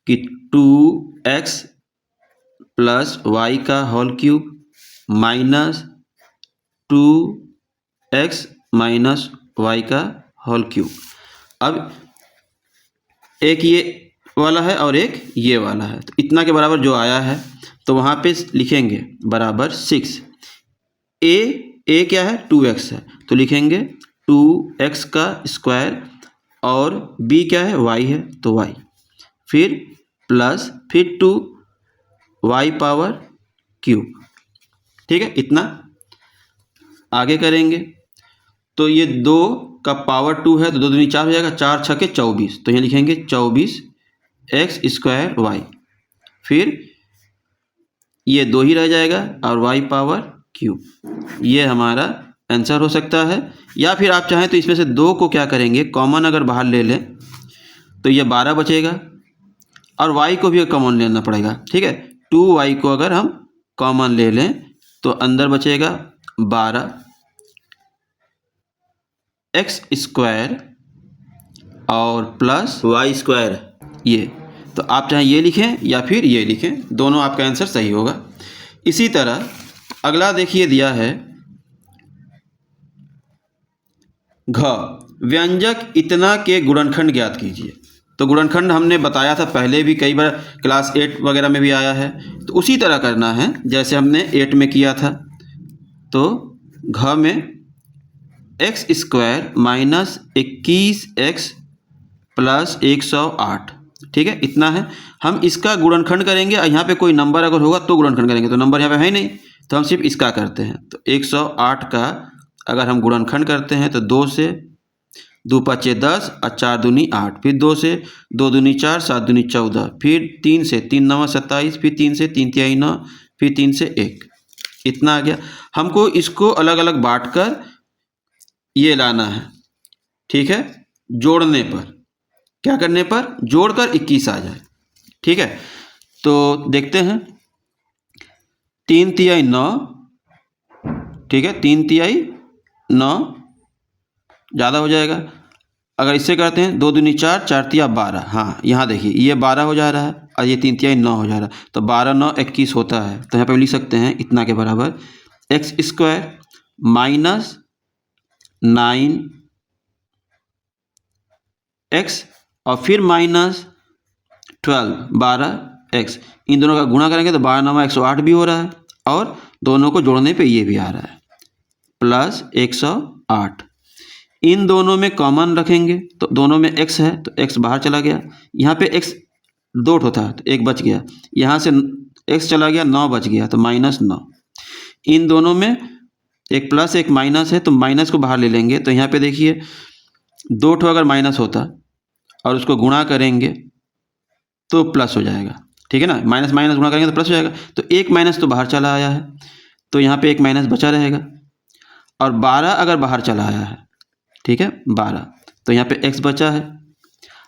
कि 2x + y का होल क्यूब -2x - y का होल क्यूब। अब एक ये वाला है और एक ये वाला है, तो इतना के बराबर जो आया है तो वहाँ पे लिखेंगे बराबर 6। a क्या है, 2x है, तो लिखेंगे 2x का स्क्वायर, और b क्या है, y है, तो y, फिर प्लस, फिर 2y⁻³, ठीक है। इतना आगे करेंगे तो ये 2 का पावर 2 है, तो 2 दूनी 4 हो जाएगा, 4 छके 24, तो यहाँ लिखेंगे 24x² y, फिर ये 2 ही रह जाएगा और y⁻³, ये हमारा आंसर हो सकता है। या फिर आप चाहें तो इसमें से 2 को क्या करेंगे, कॉमन अगर बाहर ले लें तो ये 12 बचेगा, और y को भी कॉमन लेना पड़ेगा, ठीक है। 2y को अगर हम कॉमन ले लें तो अंदर बचेगा 12x² और प्लस y², ये, तो आप चाहे ये लिखें या फिर ये लिखें, दोनों आपका आंसर सही होगा। इसी तरह अगला देखिए दिया है, घ, व्यंजक इतना के गुणनखंड ज्ञात कीजिए। तो गुणनखंड हमने बताया था पहले भी, कई बार क्लास 8 वगैरह में भी आया है, तो उसी तरह करना है जैसे हमने 8 में किया था। तो घ में x² - 21x + 108, ठीक है, इतना है। हम इसका गुणनखंड करेंगे, और यहाँ पे कोई नंबर अगर होगा तो गुणनखंड करेंगे, तो नंबर यहाँ पे है नहीं, तो हम सिर्फ इसका करते हैं। तो 108 का अगर हम गुणनखंड करते हैं तो 2 से 2 × 10 और 4 दूनी 8, फिर 2 से 2 दूनी 4, 7 दूनी 14, फिर 3 से 3 9 27, फिर 3 से 3 तिहाई 9, फिर 3 से 1, इतना आ गया। हमको इसको अलग अलग बांट कर ये लाना है, ठीक है, जोड़ने पर, क्या करने पर, जोड़कर 21 आ जाए। ठीक है, तो देखते हैं। 3 तिहाई 9, ठीक है, 3 तिहाई 9 ज़्यादा हो जाएगा। अगर इससे करते हैं 2 दूनी 4, 4 तिया 12, हाँ यहाँ देखिए ये 12 हो जा रहा है और ये 3 तिहाई 9 हो जा रहा है, तो 12 9 21 होता है। तो यहाँ पे लिख सकते हैं इतना के बराबर एक्स स्क्वायर माइनस 9 एक्स और फिर माइनस 12 एक्स। इन दोनों का गुणा करेंगे तो 12 9 108 भी हो रहा है और दोनों को जोड़ने पे ये भी आ रहा है प्लस 108। इन दोनों में कॉमन रखेंगे तो दोनों में x है तो x बाहर चला गया। यहाँ पे x 2 होता है तो 1 बच गया। यहाँ से x चला गया 9 बच गया तो -9। इन दोनों में एक प्लस एक माइनस है तो माइनस को बाहर ले लेंगे। तो यहाँ पे देखिए 2 अगर माइनस होता और उसको गुणा करेंगे तो प्लस हो जाएगा। ठीक है ना, माइनस माइनस गुणा करेंगे तो प्लस हो जाएगा। तो एक माइनस तो बाहर चला आया है तो यहाँ पे एक माइनस बचा रहेगा और 12 अगर बाहर चला आया है, ठीक है 12, तो यहाँ पे x बचा है।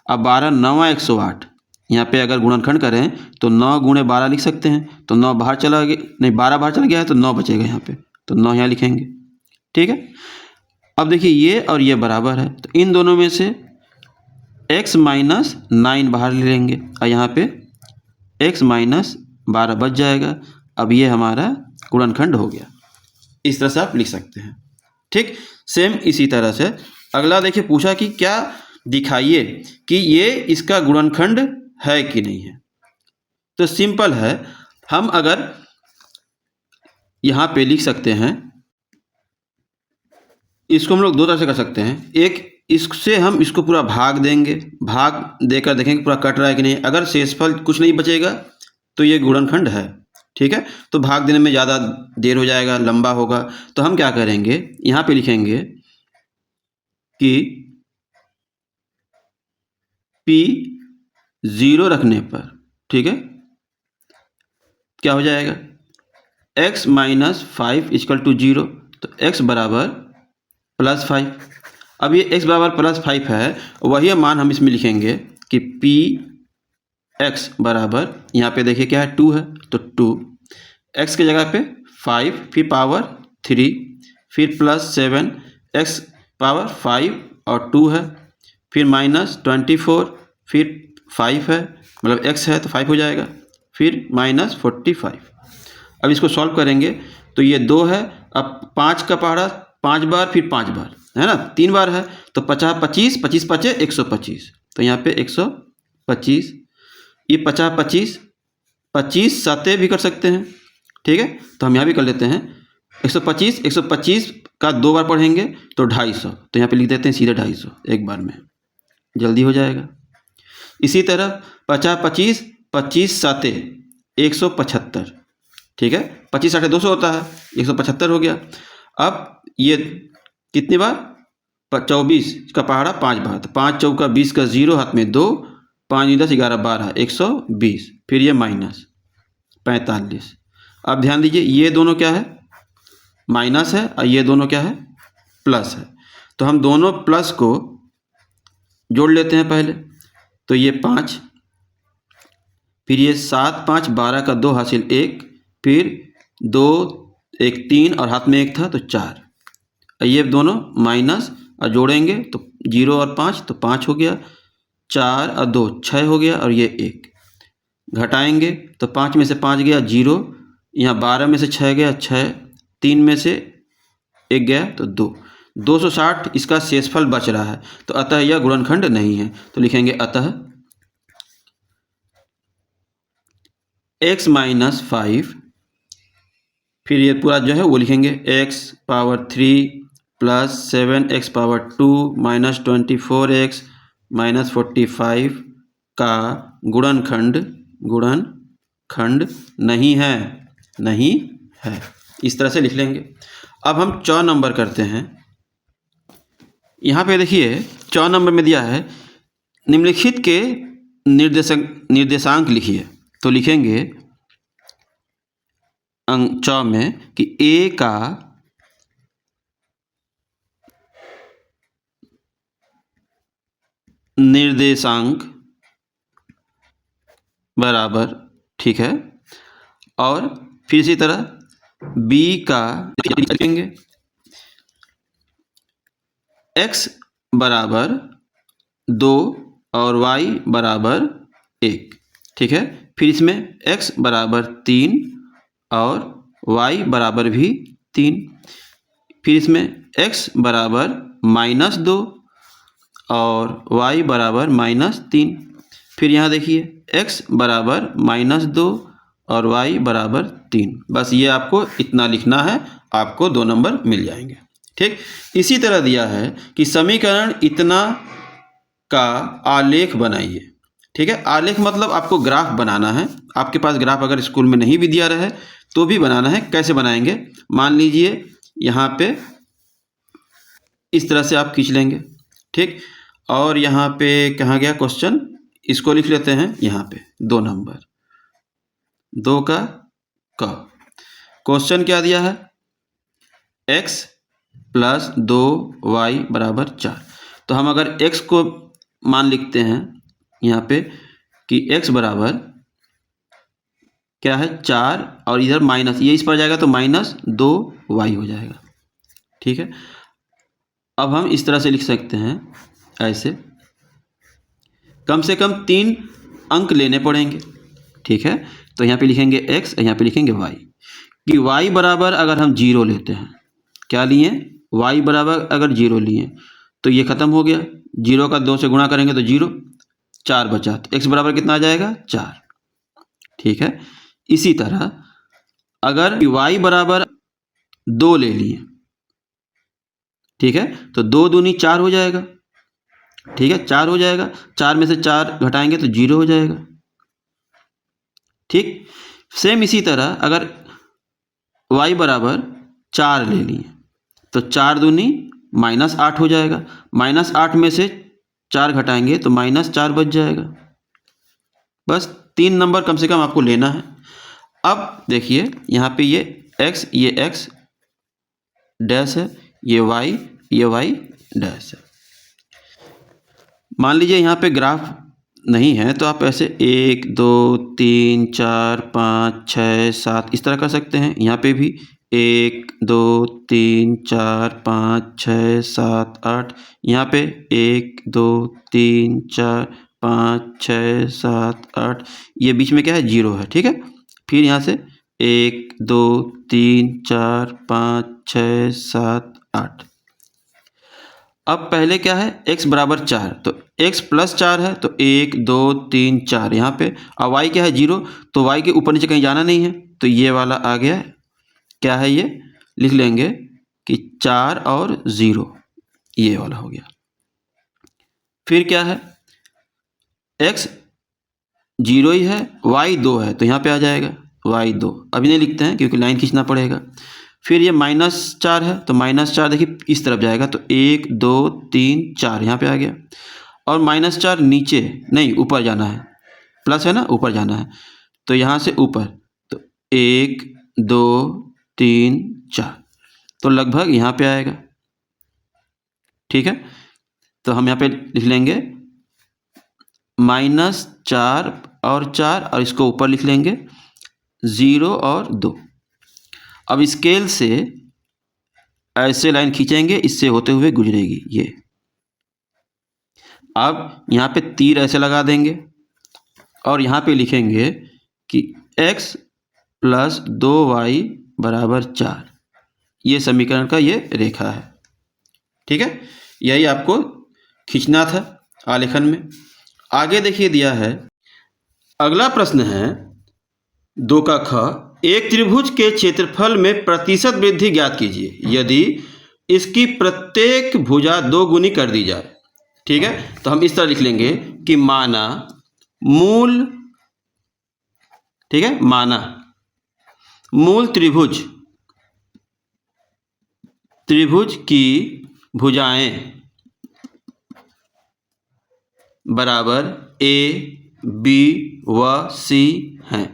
अब 12 9 108, यहाँ पे अगर गुणनखंड करें तो 9 गुणे 12 लिख सकते हैं। तो 9 बाहर चला गया, नहीं 12 बाहर चला गया है तो 9 बचेगा यहाँ पे, तो 9 यहाँ लिखेंगे। ठीक है, अब देखिए ये और ये बराबर है तो इन दोनों में से x माइनस 9 बाहर ले लेंगे और यहाँ पे x माइनस 12 बच जाएगा। अब ये हमारा गुणनखंड हो गया। इस तरह से आप लिख सकते हैं। ठीक, सेम इसी तरह से अगला देखिए पूछा कि क्या दिखाइए कि ये इसका गुणनखंड है कि नहीं है। तो सिंपल है, हम अगर यहाँ पे लिख सकते हैं, इसको हम लोग दो तरह से कर सकते हैं। एक, इससे हम इसको पूरा भाग देंगे, भाग देकर देखेंगे पूरा कट रहा है कि नहीं। अगर शेषफल कुछ नहीं बचेगा तो ये गुणनखंड है। ठीक है, तो भाग देने में ज़्यादा देर हो जाएगा, लंबा होगा। तो हम क्या करेंगे, यहाँ पे लिखेंगे कि P 0 रखने पर, ठीक है, क्या हो जाएगा, x माइनस 5 इक्वल टू 0। तो x बराबर +5। अब ये x बराबर +5 है, वही मान हम इसमें लिखेंगे कि P x बराबर, यहाँ पे देखिए क्या है 2 है तो 2, x की जगह पे 5 फिर पावर 3 फिर +7, x पावर 5 और 2 है, फिर -24 फिर 5 है, मतलब x है तो 5 हो जाएगा, फिर -45। अब इसको सॉल्व करेंगे तो ये 2 है। अब 5 का पहाड़ा 5 बार फिर 5 बार है ना, 3 बार है तो 50 25 25 5 125। तो यहाँ पे 125, ये 50 25 25 7 भी कर सकते हैं। ठीक है, तो हम यहाँ भी कर लेते हैं 125 का 2 बार पढ़ेंगे तो 250। तो यहाँ पे लिख देते हैं सीधे 250 एक बार में, जल्दी हो जाएगा। इसी तरह 50 25 25 7 175। ठीक है, 25 7 200 होता है, 175 हो गया। अब ये कितनी बार, 24 का पहाड़ा 5 बार, तो 5 चौका 20 का 0 हाथ में 2, 5 10 11 12 120, फिर ये -45। अब ध्यान दीजिए ये दोनों क्या है, माइनस है और ये दोनों क्या है, प्लस है। तो हम दोनों प्लस को जोड़ लेते हैं पहले। तो ये 5, फिर ये 7 5 12 का 2 हासिल 1, फिर 2 1 3 और हाथ में 1 था तो 4। ये दोनों माइनस और जोड़ेंगे तो 0 और 5 तो 5 हो गया, 4 और 2 6 हो गया और ये 1। घटाएंगे तो 5 में से 5 गया 0, यहाँ 12 में से 6 गया 6, 3 में से 1 गया तो 2, 260 इसका शेषफल बच रहा है। तो अतः यह गुणनखंड नहीं है। तो लिखेंगे अतः x माइनस 5, फिर ये पूरा जो है वो लिखेंगे x power 3 plus 7x power 2 minus 24x minus 45 का गुणनखंड नहीं है, नहीं है। इस तरह से लिख लेंगे। अब हम 4 नंबर करते हैं। यहाँ पे देखिए 4 नंबर में दिया है निम्नलिखित के निर्देशांक लिखिए। तो लिखेंगे अंक 4 में कि a का निर्देशांक बराबर, ठीक है, और फिर इसी तरह b का लिखेंगे x बराबर 2 और y बराबर 1, ठीक है। फिर इसमें x बराबर 3 और y बराबर भी 3। फिर इसमें x बराबर -2 और y बराबर -3। फिर यहाँ देखिए x बराबर -2 और y बराबर 3। बस ये आपको इतना लिखना है, आपको 2 नंबर मिल जाएंगे, ठीक। इसी तरह दिया है कि समीकरण इतना का आलेख बनाइए, ठीक है। आलेख मतलब आपको ग्राफ बनाना है। आपके पास ग्राफ अगर स्कूल में नहीं भी दिया रहे तो भी बनाना है। कैसे बनाएंगे? मान लीजिए यहाँ पे इस तरह से आप खींच लेंगे, ठीक। और यहाँ पे कहाँ गया क्वेश्चन, इसको लिख लेते हैं यहाँ पे 2 नंबर, 2 का क। क्वेश्चन क्या दिया है? x + 2y = 4। तो हम अगर x को मान लिखते हैं यहाँ पे कि x बराबर क्या है 4 और इधर माइनस, ये इस पर जाएगा तो -2y हो जाएगा, ठीक है। अब हम इस तरह से लिख सकते हैं, ऐसे कम से कम 3 अंक लेने पड़ेंगे, ठीक है। तो यहाँ पे लिखेंगे x, यहाँ पे लिखेंगे y, कि y बराबर अगर हम 0 लेते हैं, क्या लिए? y बराबर अगर 0 लिए तो ये ख़त्म हो गया, 0 का 2 से गुणा करेंगे तो 0, 4 बचा, तो x बराबर कितना आ जाएगा? 4, ठीक है। इसी तरह अगर y बराबर 2 ले लिए, ठीक है, तो 2 दूनी 4 हो जाएगा, ठीक है, 4 हो जाएगा। 4 में से 4 घटाएंगे तो 0 हो जाएगा, ठीक। सेम इसी तरह अगर y बराबर 4 ले लिए तो 4 दूनी -8 हो जाएगा, -8 में से 4 घटाएंगे तो -4 बच जाएगा। बस 3 नंबर कम से कम आपको लेना है। अब देखिए यहाँ पे ये x डैश है, ये y डैश है। मान लीजिए यहाँ पे ग्राफ नहीं है तो आप ऐसे 1 2 3 4 5 6 7 इस तरह कर सकते हैं। यहाँ पे भी 1 2 3 4 5 6 7 8, यहाँ पे 1 2 3 4 5 6 7 8, ये बीच में क्या है? 0 है, ठीक है। फिर यहाँ से 1 2 3 4 5 6 7 8। अब पहले क्या है? x बराबर 4, तो x + 4 है तो 1 2 3 4 यहाँ पे। अब y क्या है? 0, तो y के ऊपर नीचे कहीं जाना नहीं है, तो ये वाला आ गया। क्या है ये? लिख लेंगे कि 4 और 0, ये वाला हो गया। फिर क्या है? x 0 ही है, y 2 है, तो यहाँ पे आ जाएगा y 2। अभी नहीं लिखते हैं क्योंकि लाइन खींचना पड़ेगा। फिर ये -4 है तो -4 देखिए इस तरफ जाएगा, तो 1 2 3 4 यहाँ पे आ गया। और -4 नीचे नहीं, ऊपर जाना है, प्लस है ना, ऊपर जाना है, तो यहाँ से ऊपर, तो 1 2 3 4, तो लगभग यहाँ पे आएगा, ठीक है। तो हम यहाँ पे लिख लेंगे -4 और 4, और इसको ऊपर लिख लेंगे 0 और 2। अब स्केल से ऐसे लाइन खींचेंगे, इससे होते हुए गुजरेगी ये। अब यहाँ पे तीर ऐसे लगा देंगे और यहाँ पे लिखेंगे कि x + 2y = 4। ये समीकरण का ये रेखा है, ठीक है। यही आपको खींचना था आलेखन में। आगे देखिए दिया है, अगला प्रश्न है 2 का ख, एक त्रिभुज के क्षेत्रफल में प्रतिशत वृद्धि ज्ञात कीजिए यदि इसकी प्रत्येक भुजा 2 गुनी कर दी जाए, ठीक है। तो हम इस तरह लिख लेंगे कि माना मूल, ठीक है, माना मूल त्रिभुज की भुजाएं बराबर a b व c हैं,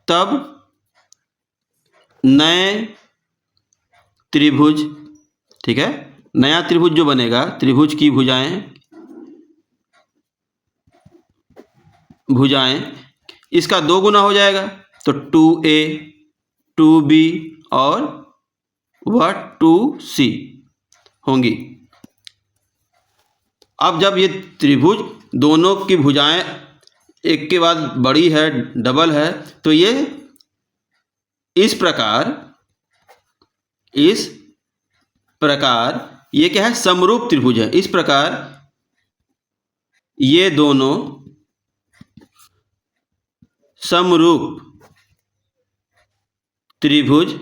तब नए त्रिभुज, ठीक है, नया त्रिभुज जो बनेगा, त्रिभुज की भुजाएं भुजाएं, इसका 2 गुना हो जाएगा तो 2A 2B और वह 2C होंगी। अब जब ये त्रिभुज दोनों की भुजाएं एक के बाद बड़ी है, डबल है, तो ये इस प्रकार ये क्या है, समरूप त्रिभुज है। इस प्रकार ये दोनों समरूप त्रिभुज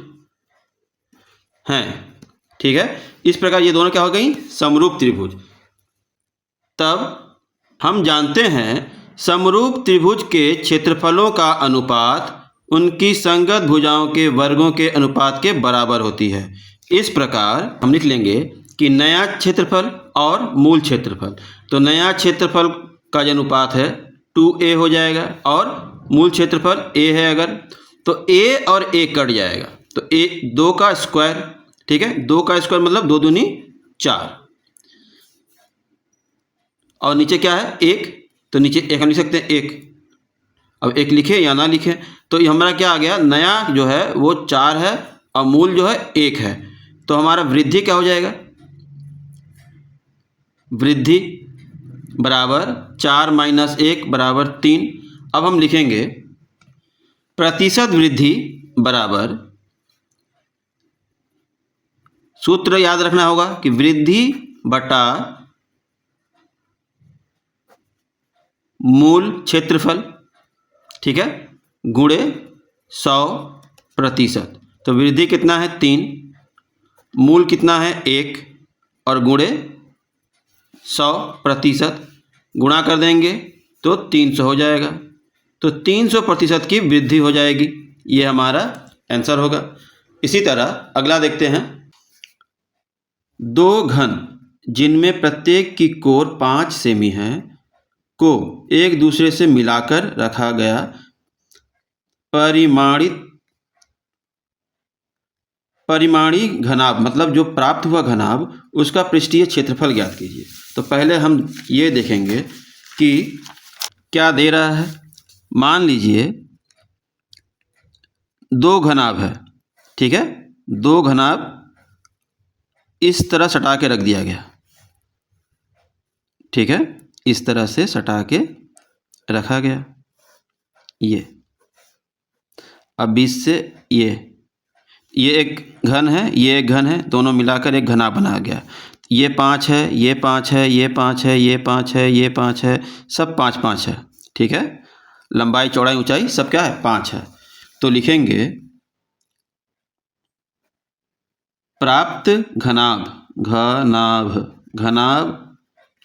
हैं। ठीक है, इस प्रकार ये दोनों क्या हो गई, समरूप त्रिभुज। तब हम जानते हैं समरूप त्रिभुज के क्षेत्रफलों का अनुपात उनकी संगत भुजाओं के वर्गों के अनुपात के बराबर होती है। इस प्रकार हम लिख लेंगे कि नया क्षेत्रफल और मूल क्षेत्रफल, तो नया क्षेत्रफल का जो अनुपात है 2A हो जाएगा और मूल क्षेत्रफल A है अगर, तो A और A कट जाएगा तो A 2 का स्क्वायर। ठीक है, 2 का स्क्वायर मतलब 2 दूनी 4 और नीचे क्या है 1, तो नीचे 1 हम लिख सकते हैं 1। अब 1 लिखे या ना लिखे तो ये हमारा क्या आ गया, नया जो है वो 4 है और मूल जो है 1 है, तो हमारा वृद्धि क्या हो जाएगा, वृद्धि बराबर 4 - 1 बराबर 3। अब हम लिखेंगे प्रतिशत वृद्धि बराबर, सूत्र याद रखना होगा कि वृद्धि बटा मूल क्षेत्रफल, ठीक है, गुणे 100%। तो वृद्धि कितना है 3, मूल कितना है 1 और गुणे 100%, गुणा कर देंगे तो 300 हो जाएगा। तो 300% की वृद्धि हो जाएगी, ये हमारा आंसर होगा। इसी तरह अगला देखते हैं, 2 घन जिनमें प्रत्येक की कोर 5 सेमी है को एक दूसरे से मिलाकर रखा गया परिमाणी घनाभ, मतलब जो प्राप्त हुआ घनाभ उसका पृष्ठीय क्षेत्रफल ज्ञात कीजिए। तो पहले हम ये देखेंगे कि क्या दे रहा है। मान लीजिए 2 घनाभ है, ठीक है, 2 घनाभ इस तरह सटा के रख दिया गया, ठीक है, इस तरह से सटा के रखा गया। ये अब बीच से ये एक घन है, ये एक घन है, दोनों मिलाकर एक घना बना गया। ये 5 है, ये 5 है, ये 5 है, ये 5 है, ये 5 है, सब 5-5 है। ठीक है, लंबाई चौड़ाई ऊंचाई सब क्या है 5 है। तो लिखेंगे प्राप्त घनाभ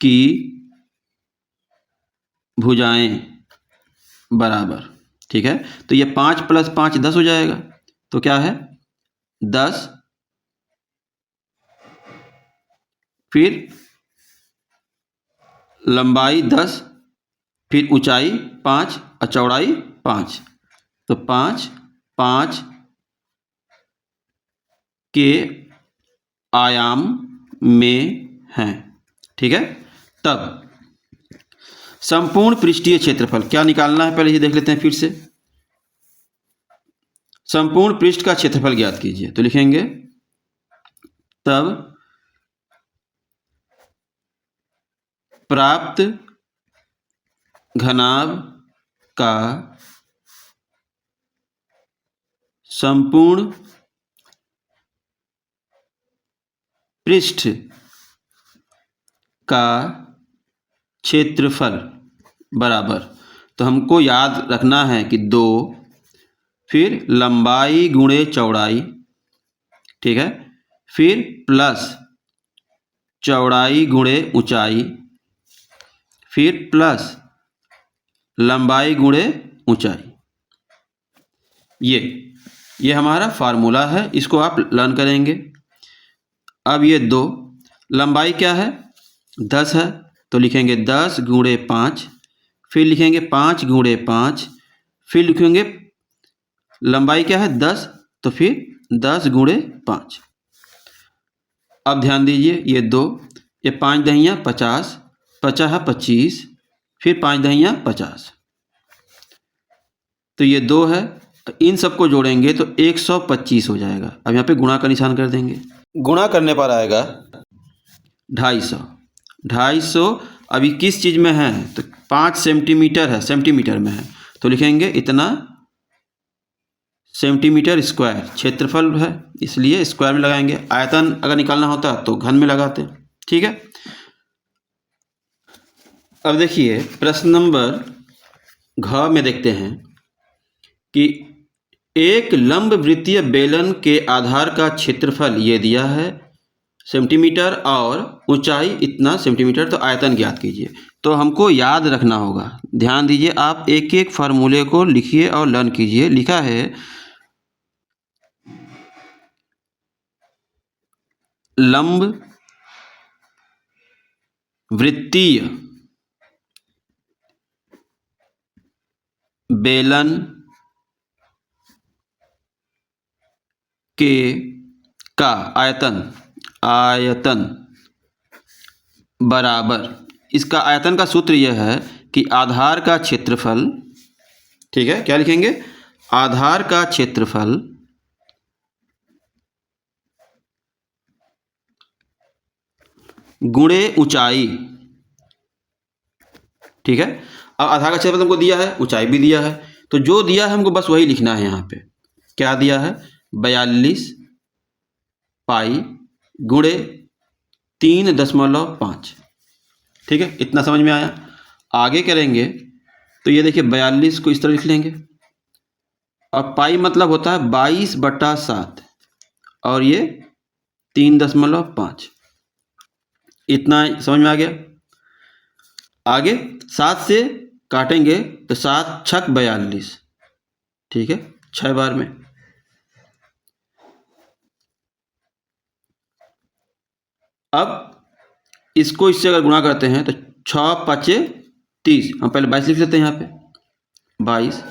की भुजाएं बराबर, ठीक है, तो ये 5 + 5 10 हो जाएगा, तो क्या है 10, फिर लंबाई 10, फिर ऊंचाई 5 और चौड़ाई 5, तो 5 के आयाम में हैं। ठीक है, तब संपूर्ण पृष्ठीय क्षेत्रफल क्या निकालना है, पहले ये देख लेते हैं फिर से। संपूर्ण पृष्ठ का क्षेत्रफल ज्ञात कीजिए, तो लिखेंगे तब प्राप्त घनाभ का संपूर्ण पृष्ठ का क्षेत्रफल बराबर, तो हमको याद रखना है कि 2, फिर लंबाई गुणे चौड़ाई, ठीक है, फिर प्लस चौड़ाई गुणे ऊंचाई, फिर प्लस लंबाई गुणे ऊंचाई। ये हमारा फार्मूला है, इसको आप लर्न करेंगे। अब ये 2, लंबाई क्या है 10 है, तो लिखेंगे 10 गुणे 5, फिर लिखेंगे 5 गुणे 5, फिर लिखेंगे लंबाई क्या है 10, तो फिर 10 गुणे 5। अब ध्यान दीजिए ये 2, ये 5 दहियाँ 50, 50 है 25, फिर 5 दहियाँ 50, तो ये 2 है, तो इन सबको जोड़ेंगे तो 125 हो जाएगा। अब यहाँ पे गुणा का निशान कर देंगे, गुणा करने पर आएगा 250। 250 अभी किस चीज़ में है, तो 5 सेंटीमीटर है, सेंटीमीटर में है, तो लिखेंगे इतना सेंटीमीटर स्क्वायर क्षेत्रफल है, इसलिए स्क्वायर में लगाएंगे। आयतन अगर निकालना होता तो घन में लगाते। ठीक है, अब देखिए प्रश्न नंबर घ में देखते हैं कि एक लंब वृत्तीय बेलन के आधार का क्षेत्रफल ये दिया है सेंटीमीटर और ऊंचाई इतना सेंटीमीटर, तो आयतन ज्ञात कीजिए। तो हमको याद रखना होगा, ध्यान दीजिए, आप एक एक फार्मूले को लिखिए और लर्न कीजिए। लिखा है लंब वृत्तीय बेलन के का आयतन बराबर, इसका आयतन का सूत्र यह है कि आधार का क्षेत्रफल, ठीक है, क्या लिखेंगे, आधार का क्षेत्रफल गुणे ऊंचाई। ठीक है, अब आधार का क्षेत्रफल हमको दिया है, ऊंचाई भी दिया है, तो जो दिया है हमको बस वही लिखना है। यहाँ पे क्या दिया है, 42 पाई गुणे 3.5। ठीक है, इतना समझ में आया। आगे करेंगे तो ये देखिए 42 को इस तरह लिख लेंगे, और पाई मतलब होता है 22/7, और ये 3.5, इतना समझ में आ गया। आगे 7 से काटेंगे तो 7 छक 42, ठीक है, 6 बार में। अब इसको इससे अगर गुणा करते हैं तो 6 5 30, हम पहले 22 लिख लेते हैं यहाँ पे 22,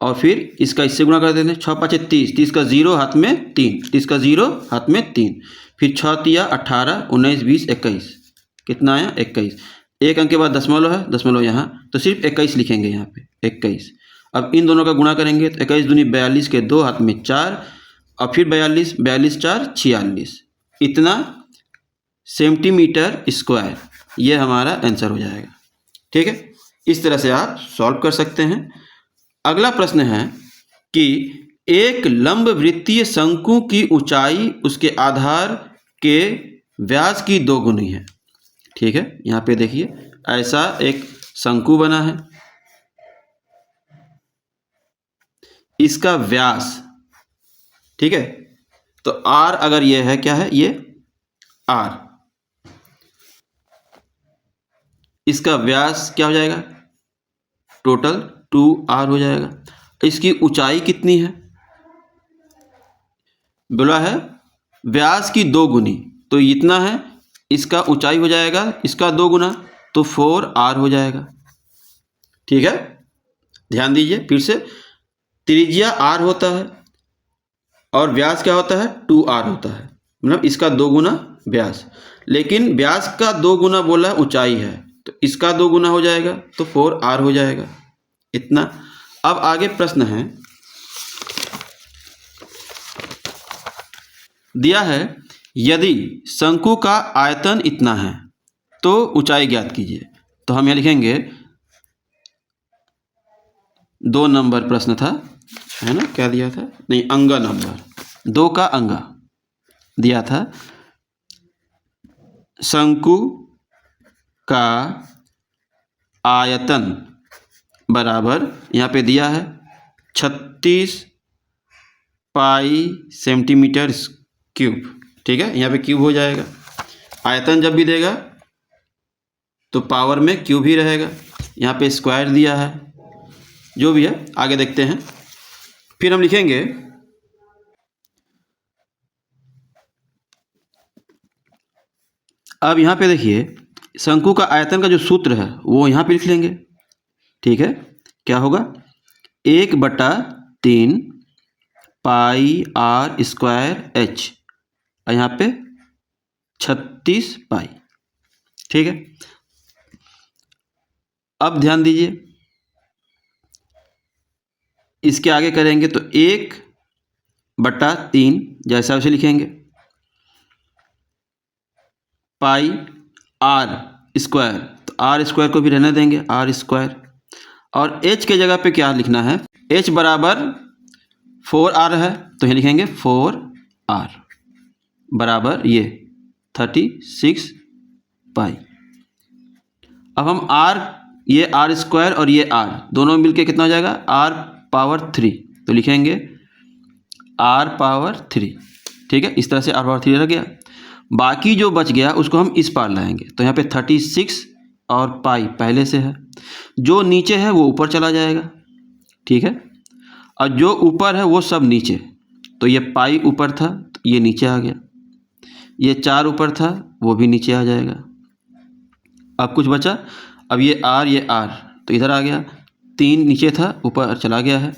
और फिर इसका इससे गुणा कर देते हैं 6 5 30, 30 का 0 हाथ में 3, 30 का 0 हाथ में 3, फिर 6 तिया 18 19 20 21, कितना आया 21। एक अंक के बाद दशमलव है, दशमलव यहाँ, तो सिर्फ 21 लिखेंगे यहाँ पे 21। अब इन दोनों का गुणा करेंगे तो 21 दूनी 42 के 2 हाथ में 4, और फिर 42 42 4 46, इतना सेंटीमीटर स्क्वायर, ये हमारा आंसर हो जाएगा। ठीक है, इस तरह से आप सॉल्व कर सकते हैं। अगला प्रश्न है कि एक लंब वृत्तीय शंकु की ऊंचाई उसके आधार के व्यास की 2 गुनी है। ठीक है, यहाँ पे देखिए ऐसा एक शंकु बना है, इसका व्यास, ठीक है, तो r अगर ये है, क्या है ये r, इसका व्यास क्या हो जाएगा, टोटल 2r हो जाएगा। इसकी ऊंचाई कितनी है, बोला है व्यास की 2 गुनी, तो इतना है, इसका ऊंचाई हो जाएगा इसका 2 गुना, तो 4r हो जाएगा। ठीक है, ध्यान दीजिए फिर से, त्रिज्या r होता है और व्यास क्या होता है 2r होता है, मतलब इसका 2 गुना व्यास, लेकिन व्यास का 2 गुना बोला ऊंचाई है, तो इसका 2 गुना हो जाएगा, तो 4r हो जाएगा, इतना। अब आगे प्रश्न है, दिया है यदि शंकु का आयतन इतना है तो ऊंचाई ज्ञात कीजिए। तो हम यहाँ लिखेंगे 2 नंबर प्रश्न था, है ना, क्या दिया था, नहीं, अंगा नंबर 2 का अंगा दिया था, शंकु का आयतन बराबर, यहाँ पे दिया है 36 पाई सेंटीमीटर क्यूब। ठीक है, यहाँ पे क्यूब हो जाएगा, आयतन जब भी देगा तो पावर में क्यूब ही रहेगा, यहाँ पे स्क्वायर दिया है, जो भी है आगे देखते हैं। फिर हम लिखेंगे अब यहाँ पे देखिए शंकु का आयतन का जो सूत्र है वो यहाँ पे लिख लेंगे। ठीक है, क्या होगा, 1/3 पाई r स्क्वायर h, और यहाँ पे 36 पाई। ठीक है, अब ध्यान दीजिए, इसके आगे करेंगे तो 1/3 जैसा उसे लिखेंगे, पाई आर स्क्वायर, तो आर स्क्वायर को भी रहने देंगे आर स्क्वायर, और h के जगह पे क्या लिखना है, h बराबर 4r है तो ये लिखेंगे 4r बराबर ये 36 पाई। अब हम r, ये r स्क्वायर और ये r दोनों मिलके कितना हो जाएगा, r पावर 3, तो लिखेंगे r पावर 3। ठीक है, इस तरह से r पावर 3 रह गया। बाकी जो बच गया उसको हम इस पार लाएंगे, तो यहाँ पे 36 और पाई पहले से है, जो नीचे है वो ऊपर चला जाएगा। ठीक है, और जो ऊपर है वो सब नीचे, तो ये पाई ऊपर था तो ये नीचे आ गया, ये 4 ऊपर था वो भी नीचे आ जाएगा। अब कुछ बचा, अब ये r तो इधर आ गया, 3 नीचे था ऊपर चला गया है,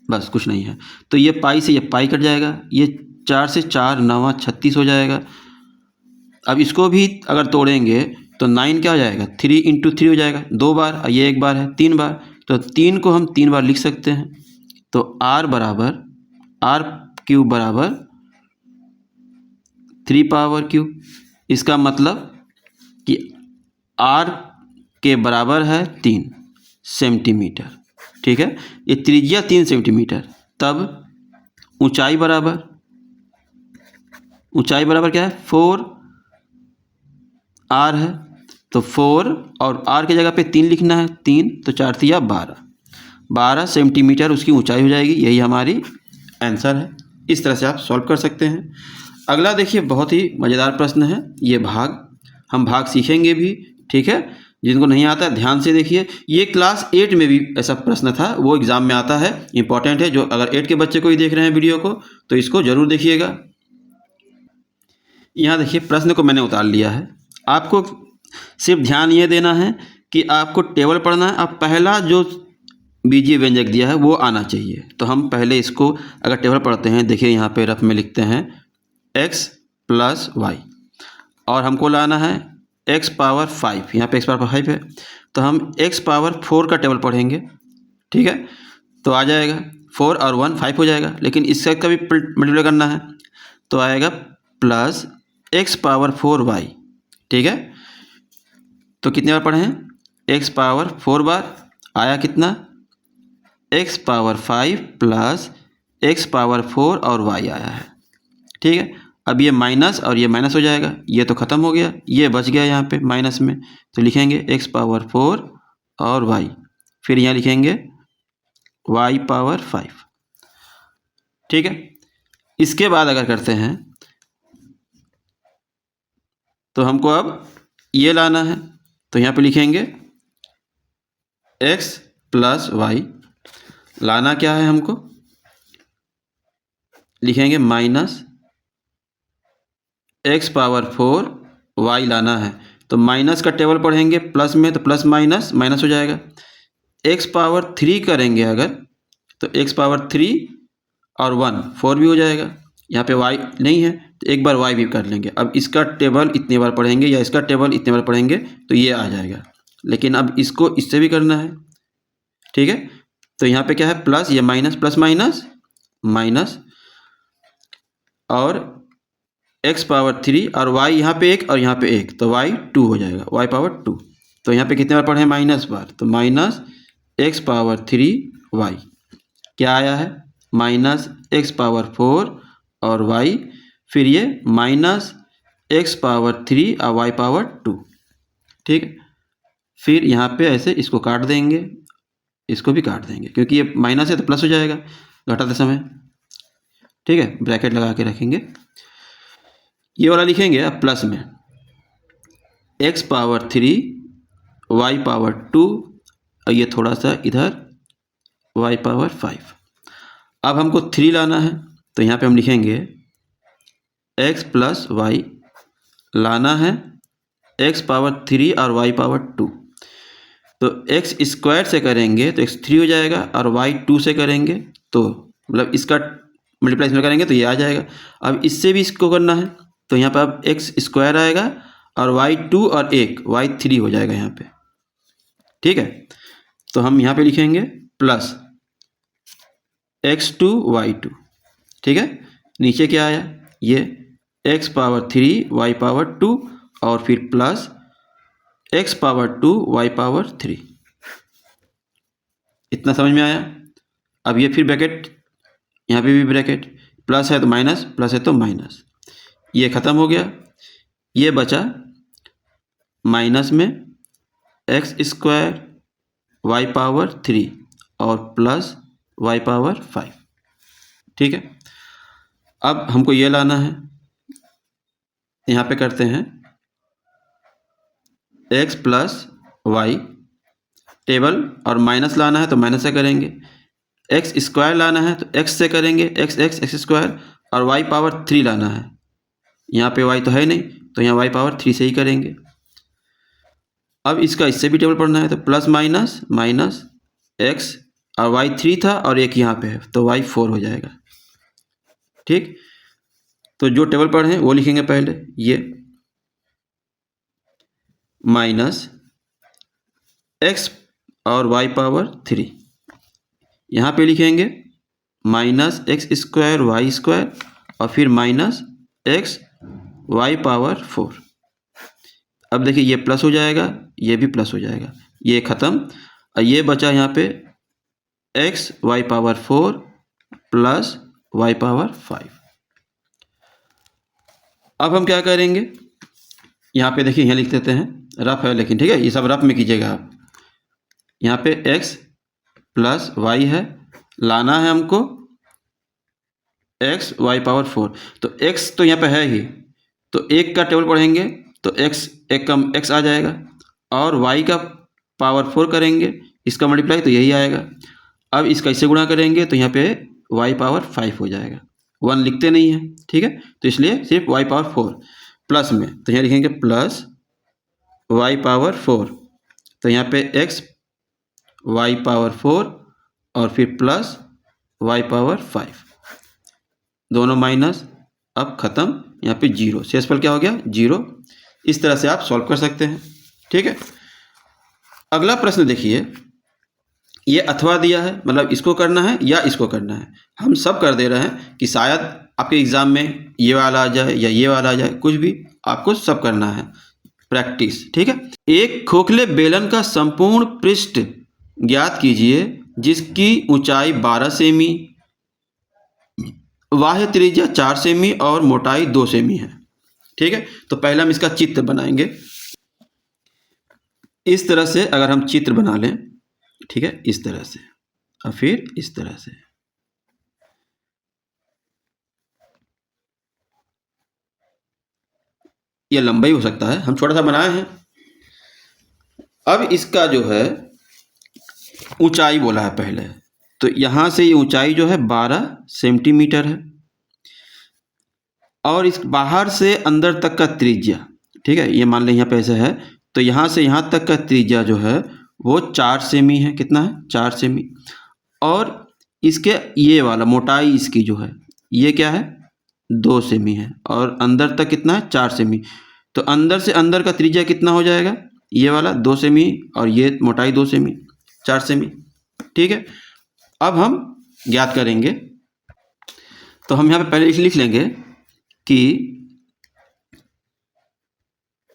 बस कुछ नहीं है। तो ये पाई से ये पाई कट जाएगा, ये 4 से 4 9 36 हो जाएगा। अब इसको भी अगर तोड़ेंगे तो 9 क्या हो जाएगा, 3 × 3 हो जाएगा, 2 बार, और ये 1 बार है 3 बार, तो 3 को हम 3 बार लिख सकते हैं। तो r बराबर r³ बराबर 3 पावर क्यूब। इसका मतलब कि r के बराबर है 3 सेंटीमीटर। ठीक है, ये त्रिज्या 3 सेंटीमीटर। तब ऊंचाई बराबर क्या है, 4r है, तो 4 और r के जगह पे 3 लिखना है, 3 तो 4 3 12 सेंटीमीटर उसकी ऊंचाई हो जाएगी। यही हमारी आंसर है। इस तरह से आप सॉल्व कर सकते हैं। अगला देखिए, बहुत ही मज़ेदार प्रश्न है। ये हम भाग सीखेंगे भी। ठीक है, जिनको नहीं आता है ध्यान से देखिए। ये क्लास 8 में भी ऐसा प्रश्न था, वो एग्ज़ाम में आता है, इंपॉर्टेंट है। जो अगर 8 के बच्चे को ही देख रहे हैं वीडियो को तो इसको ज़रूर देखिएगा। यहाँ देखिए, प्रश्न को मैंने उतार लिया है। आपको सिर्फ ध्यान ये देना है कि आपको टेबल पढ़ना है। अब पहला जो बीजीय व्यंजक दिया है वो आना चाहिए। तो हम पहले इसको अगर टेबल पढ़ते हैं, देखिए यहाँ पे रफ में लिखते हैं x + y, और हमको लाना है x पावर 5। यहाँ पे x पावर 5 है, तो हम x पावर 4 का टेबल पढ़ेंगे। ठीक है, तो आ जाएगा 4 और 1 5 हो जाएगा, लेकिन इसका कभी मल्टीप्लाई करना है तो आएगा प्लस x पावर 4y। ठीक है, तो कितने बार पढ़े हैं, x पावर 4 बार, आया कितना, x power 5 plus x power 4 और y आया है। ठीक है, अब ये माइनस और ये माइनस हो जाएगा, ये तो ख़त्म हो गया, ये बच गया यहाँ पे माइनस में, तो लिखेंगे x पावर 4 और y, फिर यहाँ लिखेंगे y पावर 5। ठीक है, इसके बाद अगर करते हैं तो हमको अब ये लाना है, तो यहाँ पे लिखेंगे x + y, लाना क्या है हमको, लिखेंगे माइनस x पावर 4 y लाना है। तो माइनस का टेबल पढ़ेंगे प्लस में, तो प्लस माइनस माइनस हो जाएगा। x पावर 3 करेंगे अगर, तो x पावर 3 और 1 4 भी हो जाएगा। यहाँ पे y नहीं है तो एक बार y भी कर लेंगे। अब इसका टेबल इतने बार पढ़ेंगे या इसका टेबल इतने बार पढ़ेंगे तो ये आ जाएगा, लेकिन अब इसको इससे भी करना है। ठीक है, तो यहाँ पे क्या है, प्लस, ये माइनस, प्लस माइनस माइनस, और x पावर 3 और y यहाँ पे 1 और यहाँ पे 1, तो y 2 हो जाएगा, y पावर 2। तो यहाँ पे कितने बार पढ़े, माइनस बार, तो माइनस x पावर 3y क्या आया है, माइनस x पावर 4 और y, फिर ये माइनस x पावर 3 और y पावर 2। ठीक है, फिर यहाँ पे ऐसे इसको काट देंगे, इसको भी काट देंगे, क्योंकि ये माइनस है तो प्लस हो जाएगा घटाते समय। ठीक है, ब्रैकेट लगा के रखेंगे, ये वाला लिखेंगे अब प्लस में, x पावर 3 y पावर 2, और ये थोड़ा सा इधर y पावर 5। अब हमको 3 लाना है, तो यहाँ पे हम लिखेंगे x + y, लाना है x पावर 3 और y पावर 2। तो x स्क्वायर से करेंगे तो x 3 हो जाएगा, और y 2 से करेंगे तो मतलब इसका मल्टीप्लाई इसमें करेंगे तो ये आ जाएगा। अब इससे भी इसको करना है, तो यहाँ पर अब x स्क्वायर आएगा और y 2 और 1 y 3 हो जाएगा यहाँ पे। ठीक है, तो हम यहाँ पे लिखेंगे प्लस x2 y2, ठीक है। नीचे क्या आया, ये x पावर 3 y पावर 2 और फिर plus x power 2 y power 3। इतना समझ में आया। अब ये फिर ब्रैकेट, यहाँ पे भी ब्रैकेट, प्लस है तो माइनस, प्लस है तो माइनस, ये ख़त्म हो गया। ये बचा माइनस में एक्स स्क्वायर वाई पावर 3 और प्लस वाई पावर 5, ठीक है। अब हमको ये लाना है, यहाँ पे करते हैं x प्लस वाई, टेबल और माइनस लाना है तो माइनस से करेंगे, एक्स स्क्वायर लाना है तो x से करेंगे, एक्स स्क्वायर, और y पावर 3 लाना है, यहाँ पे y तो है नहीं तो यहाँ y पावर 3 से ही करेंगे। अब इसका इससे भी टेबल पढ़ना है तो प्लस माइनस माइनस x, और y 3 था और एक यहाँ पे है तो y 4 हो जाएगा, ठीक। तो जो टेबल पढ़े हैं वो लिखेंगे पहले, ये माइनस x और y पावर 3, यहाँ पे लिखेंगे minus x square y square और फिर माइनस एक्स वाई पावर 4। अब देखिए ये प्लस हो जाएगा, ये भी प्लस हो जाएगा, ये ख़त्म। और ये बचा यहाँ पे x y power 4 plus y power 5। अब हम क्या करेंगे, यहाँ पे देखिए, यहाँ लिख देते हैं, रफ है लेकिन ठीक है, ये सब रफ में कीजिएगा आप। यहाँ पे x प्लस वाई है, लाना है हमको x वाई पावर 4, तो x तो यहाँ पे है ही, तो एक का टेबल पढ़ेंगे तो x एक कम x आ जाएगा, और y का पावर 4 करेंगे, इसका मल्टीप्लाई तो यही आएगा। अब इसका इससे गुणा करेंगे तो यहाँ पे y पावर 5 हो जाएगा, 1 लिखते नहीं है, ठीक है, तो इसलिए सिर्फ y पावर 4 प्लस में, तो यहाँ लिखेंगे प्लस y पावर 4, तो यहाँ पे x y पावर 4 और फिर प्लस y पावर 5, दोनों माइनस, अब ख़त्म, यहाँ पे 0, शेषफल क्या हो गया 0। इस तरह से आप सॉल्व कर सकते हैं, ठीक है। अगला प्रश्न देखिए, ये अथवा दिया है, मतलब इसको करना है या इसको करना है, हम सब कर दे रहे हैं कि शायद आपके एग्ज़ाम में ये वाला आ जाए या ये वाला आ जाए, कुछ भी आपको सब करना है, प्रैक्टिस, ठीक है। एक खोखले बेलन का संपूर्ण पृष्ठ ज्ञात कीजिए जिसकी ऊंचाई 12 सेमी, बाह्य त्रिज्या 4 सेमी और मोटाई 2 सेमी है, ठीक है। तो पहले हम इसका चित्र बनाएंगे, इस तरह से अगर हम चित्र बना लें, ठीक है, इस तरह से, और फिर इस तरह से, यह लंबाई हो सकता है, हम छोटा सा बनाए हैं। अब इसका जो है ऊंचाई बोला है पहले, तो यहाँ से ये ऊंचाई जो है 12 सेंटीमीटर है, और इस बाहर से अंदर तक का त्रिज्या, ठीक है, ये मान लें यहाँ पे ऐसा है, तो यहाँ से यहाँ तक का त्रिज्या जो है वो 4 सेमी है, कितना है 4 सेमी, और इसके ये वाला मोटाई इसकी जो है ये क्या है 2 सेमी है, और अंदर तक कितना है 4 सेमी, तो अंदर से अंदर का त्रिज्या कितना हो जाएगा, ये वाला 2 सेमी और ये मोटाई 2 सेमी, 4 सेमी, ठीक है। अब हम ज्ञात करेंगे, तो हम यहाँ पे पहले लिख लेंगे कि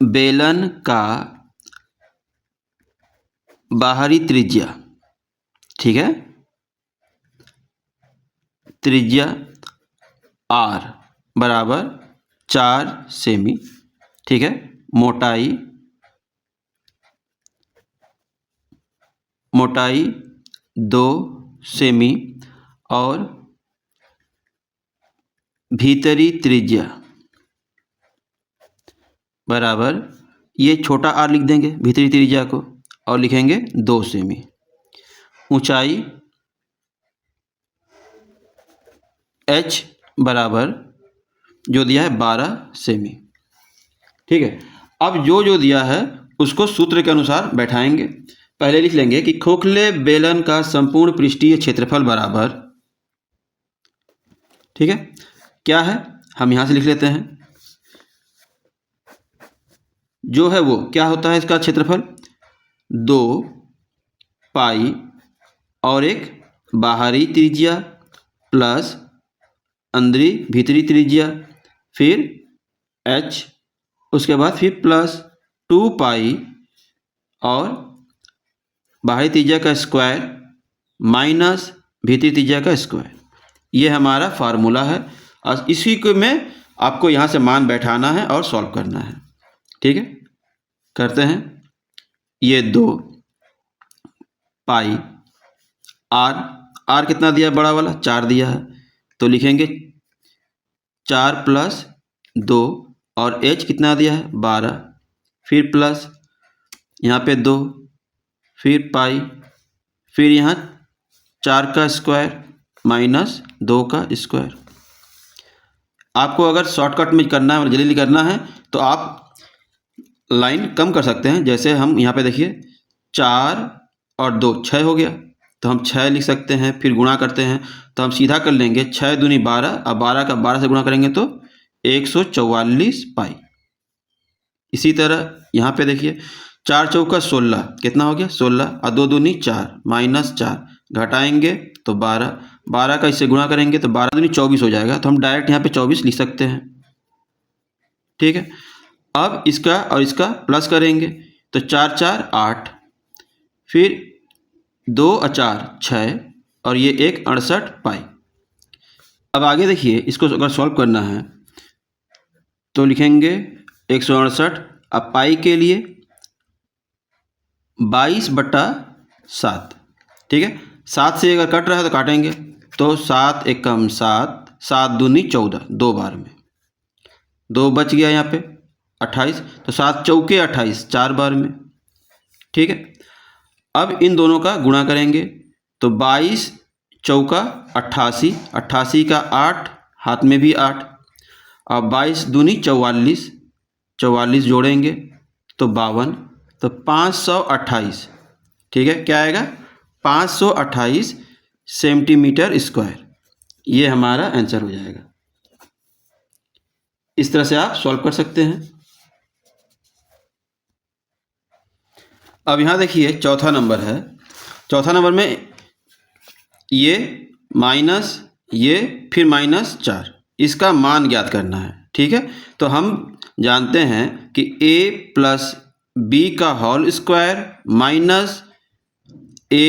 बेलन का बाहरी त्रिज्या, ठीक है, त्रिज्या r बराबर 4 सेमी, ठीक है, मोटाई 2 सेमी और भीतरी त्रिज्या बराबर, ये छोटा r लिख देंगे भीतरी त्रिज्या को, और लिखेंगे 2 सेमी, ऊंचाई h बराबर जो दिया है 12 सेमी, ठीक है। अब जो दिया है उसको सूत्र के अनुसार बैठाएंगे। पहले लिख लेंगे कि खोखले बेलन का संपूर्ण पृष्ठीय क्षेत्रफल बराबर, ठीक है, क्या है, हम यहाँ से लिख लेते हैं, जो है वो क्या होता है इसका क्षेत्रफल 2 पाई और एक बाहरी त्रिज्या प्लस अंदरी भीतरी त्रिज्या, फिर h, उसके बाद फिर प्लस 2 पाई और बाहरी त्रिज्या का स्क्वायर माइनस भीतरी त्रिज्या का स्क्वायर। ये हमारा फार्मूला है और इसी को में आपको यहाँ से मान बैठाना है और सॉल्व करना है। ठीक है, करते हैं। ये 2 पाई आर कितना दिया बड़ा वाला 4 दिया है, तो लिखेंगे 4 प्लस 2 और h कितना दिया है 12, फिर प्लस यहाँ पे 2, फिर पाई, फिर यहाँ 4 का स्क्वायर माइनस 2 का स्क्वायर। आपको अगर शॉर्टकट में करना है और जल्दी करना है तो आप लाइन कम कर सकते हैं। जैसे हम यहाँ पे देखिए 4 और 2 6 हो गया, तो हम 6 लिख सकते हैं। फिर गुणा करते हैं तो हम सीधा कर लेंगे 6 दूनी 12, अब 12 का 12 से गुणा करेंगे तो 144 पाई। इसी तरह यहाँ पे देखिए 4 चौका 16 कितना हो गया 16 और 2 दूनी 4 माइनस 4 घटाएंगे तो 12, 12 का इससे गुणा करेंगे तो 12 दूनी 24 हो जाएगा, तो हम डायरेक्ट यहाँ पे 24 लिख सकते हैं। ठीक है, अब इसका और इसका प्लस करेंगे तो 4 4 8, फिर 2 और 4 6 और ये 1 68 पाई। अब आगे देखिए इसको अगर सॉल्व करना है तो लिखेंगे 168, अब पाई के लिए 22/7। ठीक है, 7 से अगर कट रहा है तो काटेंगे तो 7 एकम 7, 7 दूनी 14, 2 बार में 2 बच गया यहाँ पे 28, तो 7 चौके 28 4 बार में। ठीक है, अब इन दोनों का गुणा करेंगे तो 22 चौका 88, 88 का 8 हाथ में भी 8, और 22 दूनी 44, 44 जोड़ेंगे तो 52, तो 528। ठीक है, क्या आएगा 528 सेंटीमीटर स्क्वायर। ये हमारा आंसर हो जाएगा। इस तरह से आप सॉल्व कर सकते हैं। अब यहाँ देखिए चौथा नंबर है। चौथा नंबर में ये माइनस ये फिर माइनस 4, इसका मान ज्ञात करना है। ठीक है, तो हम जानते हैं कि a प्लस बी का whole square minus a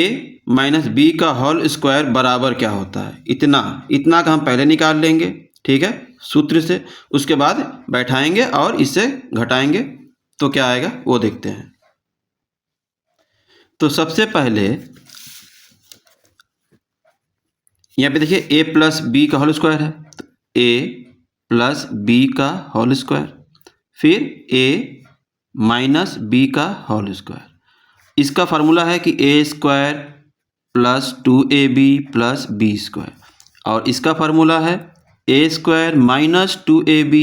minus b का होल स्क्वायर बराबर क्या होता है, इतना का हम पहले निकाल लेंगे। ठीक है, सूत्र से, उसके बाद बैठाएंगे और इससे घटाएंगे तो क्या आएगा वो देखते हैं। तो सबसे पहले यहाँ पे देखिए a प्लस बी का होल स्क्वायर है, तो a प्लस बी का होल स्क्वायर, फिर a माइनस बी का होल स्क्वायर। इसका फार्मूला है कि a square plus 2ab plus B square, और इसका फार्मूला है a square minus 2ab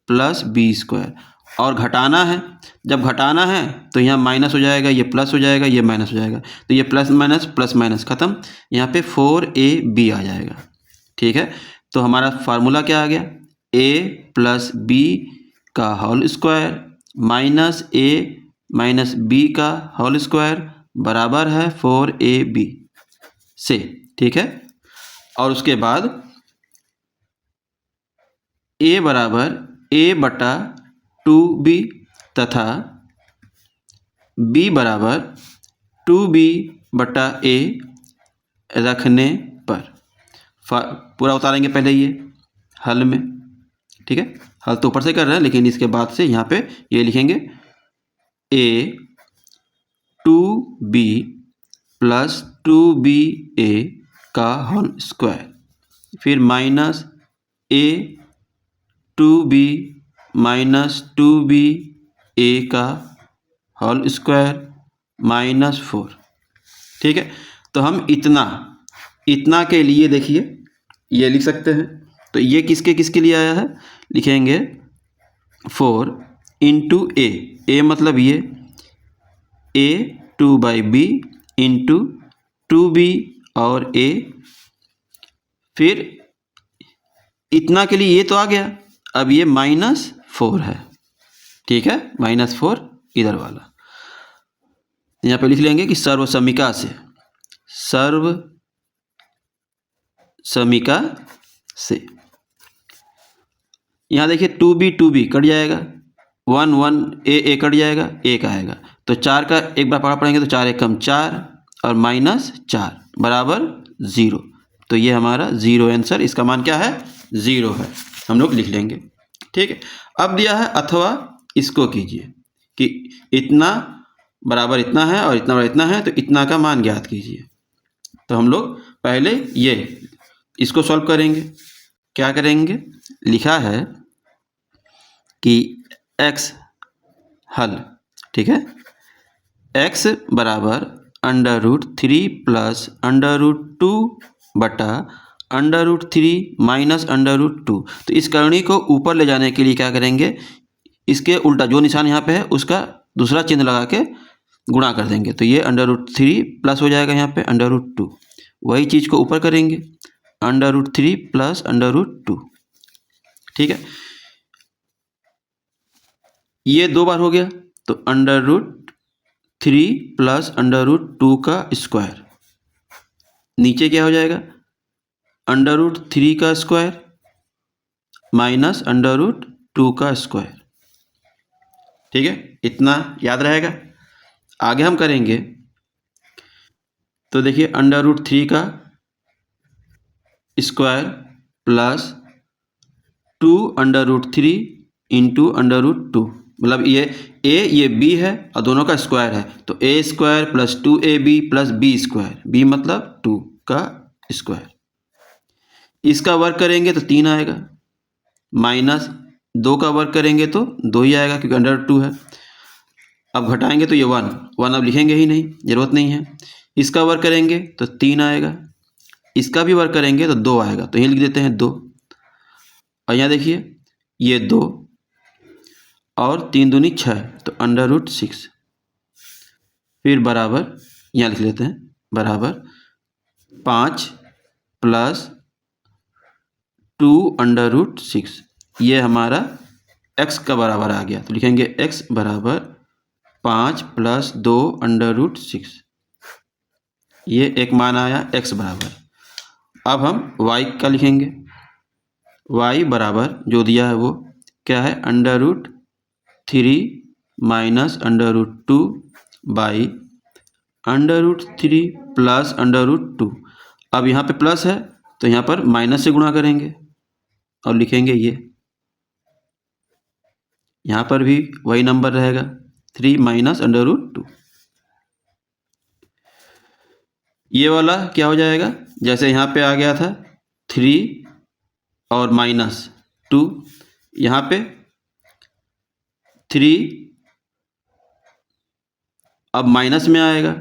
plus B square. और घटाना है, जब घटाना है तो यहाँ माइनस हो जाएगा, ये प्लस हो जाएगा, ये माइनस हो जाएगा, तो ये प्लस माइनस ख़त्म, यहाँ पे 4ab आ जाएगा। ठीक है, तो हमारा फार्मूला क्या आ गया, a प्लस बी का whole square minus a minus b का होल स्क्वायर बराबर है 4ab से। ठीक है, और उसके बाद a बराबर a/2b तथा b बराबर 2b/a रखने पर पूरा उतारेंगे पहले ये हल में। ठीक है, हल तो ऊपर से कर रहे हैं, लेकिन इसके बाद से यहाँ पे ये लिखेंगे a 2b प्लस 2ba का होल स्क्वायर, फिर minus a 2b minus 2ba का होल स्क्वायर माइनस 4। ठीक है, तो हम इतना के लिए देखिए ये लिख सकते हैं। तो ये किसके लिए आया है, लिखेंगे 4 इंटू a मतलब ये a 2/b इंटू 2b और a, फिर इतना के लिए ये तो आ गया, अब ये -4 है। ठीक है, -4 इधर वाला यहाँ पे लिख लेंगे कि सर्व समीका से। यहाँ देखिए 2b कट जाएगा, 1 a कट जाएगा, 1 आएगा। तो 4 का एक बार पढ़ेंगे तो 4 एक कम 4 और -4 बराबर 0। तो ये हमारा 0 आंसर, इसका मान क्या है 0 है, हम लोग लिख लेंगे। ठीक है। अब दिया है अथवा इसको कीजिए कि इतना बराबर इतना है और इतना बराबर इतना है, तो इतना का मान ज्ञात कीजिए। तो हम लोग पहले ये इसको सॉल्व करेंगे। क्या करेंगे, लिखा है कि x हल, ठीक है, x बराबर √3 प्लस √2 बटा √3 माइनस √2। तो इस करणी को ऊपर ले जाने के लिए क्या करेंगे, इसके उल्टा जो निशान यहाँ पे है उसका दूसरा चिन्ह लगा के गुणा कर देंगे। तो ये √3 प्लस हो जाएगा यहाँ पे √2, वही चीज़ को ऊपर करेंगे √3 प्लस √2। ठीक है, ये 2 बार हो गया तो √3 प्लस √2 का स्क्वायर, नीचे क्या हो जाएगा √3 का स्क्वायर माइनस √2 का स्क्वायर। ठीक है, इतना याद रहेगा। आगे हम करेंगे तो देखिए √3 का स्क्वायर प्लस 2 √3 इंटू √2, मतलब ये a ये b है और दोनों का स्क्वायर है, तो a² plus 2ab plus b², b मतलब 2 का स्क्वायर। इसका वर्ग करेंगे तो 3 आएगा, माइनस 2 का वर्ग करेंगे तो 2 ही आएगा क्योंकि √2 है। अब घटाएंगे तो ये 1 अब लिखेंगे ही नहीं, ज़रूरत नहीं है। इसका वर्ग करेंगे तो 3 आएगा, इसका भी वर्ग करेंगे तो 2 आएगा, तो यही लिख देते हैं 2। और यहाँ देखिए ये 2 और 3 दूनी 6, तो √6, फिर बराबर यहाँ लिख लेते हैं बराबर 5 प्लस 2 √6, ये हमारा x का बराबर आ गया। तो लिखेंगे x बराबर 5 प्लस 2 √6, ये एक मान आया x बराबर। अब हम y का लिखेंगे, y बराबर जो दिया है वो क्या है √3 माइनस √2 बाई √3 प्लस √2। अब यहाँ पे प्लस है तो यहाँ पर माइनस से गुणा करेंगे और लिखेंगे ये, यहाँ पर भी वही नंबर रहेगा 3 माइनस √2। ये वाला क्या हो जाएगा, जैसे यहाँ पे आ गया था 3 और माइनस 2, यहाँ पे 3 अब माइनस में आएगा।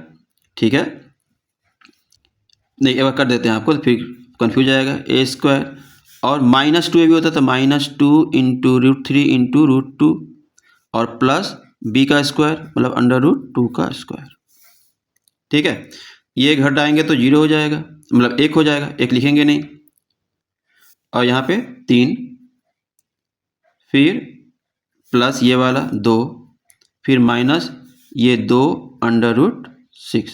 ठीक है, नहीं एक बार कर देते हैं आपको तो फिर कन्फ्यूज आएगा। a² और -2 भी होता है तो -2 इंटू √3 इंटू √2 और प्लस b का स्क्वायर मतलब √2 का स्क्वायर। ठीक है, ये घटाएंगे तो 0 हो जाएगा, मतलब 1 हो जाएगा, 1 लिखेंगे नहीं। और यहाँ पे 3, फिर प्लस ये वाला 2, फिर माइनस ये 2 √6,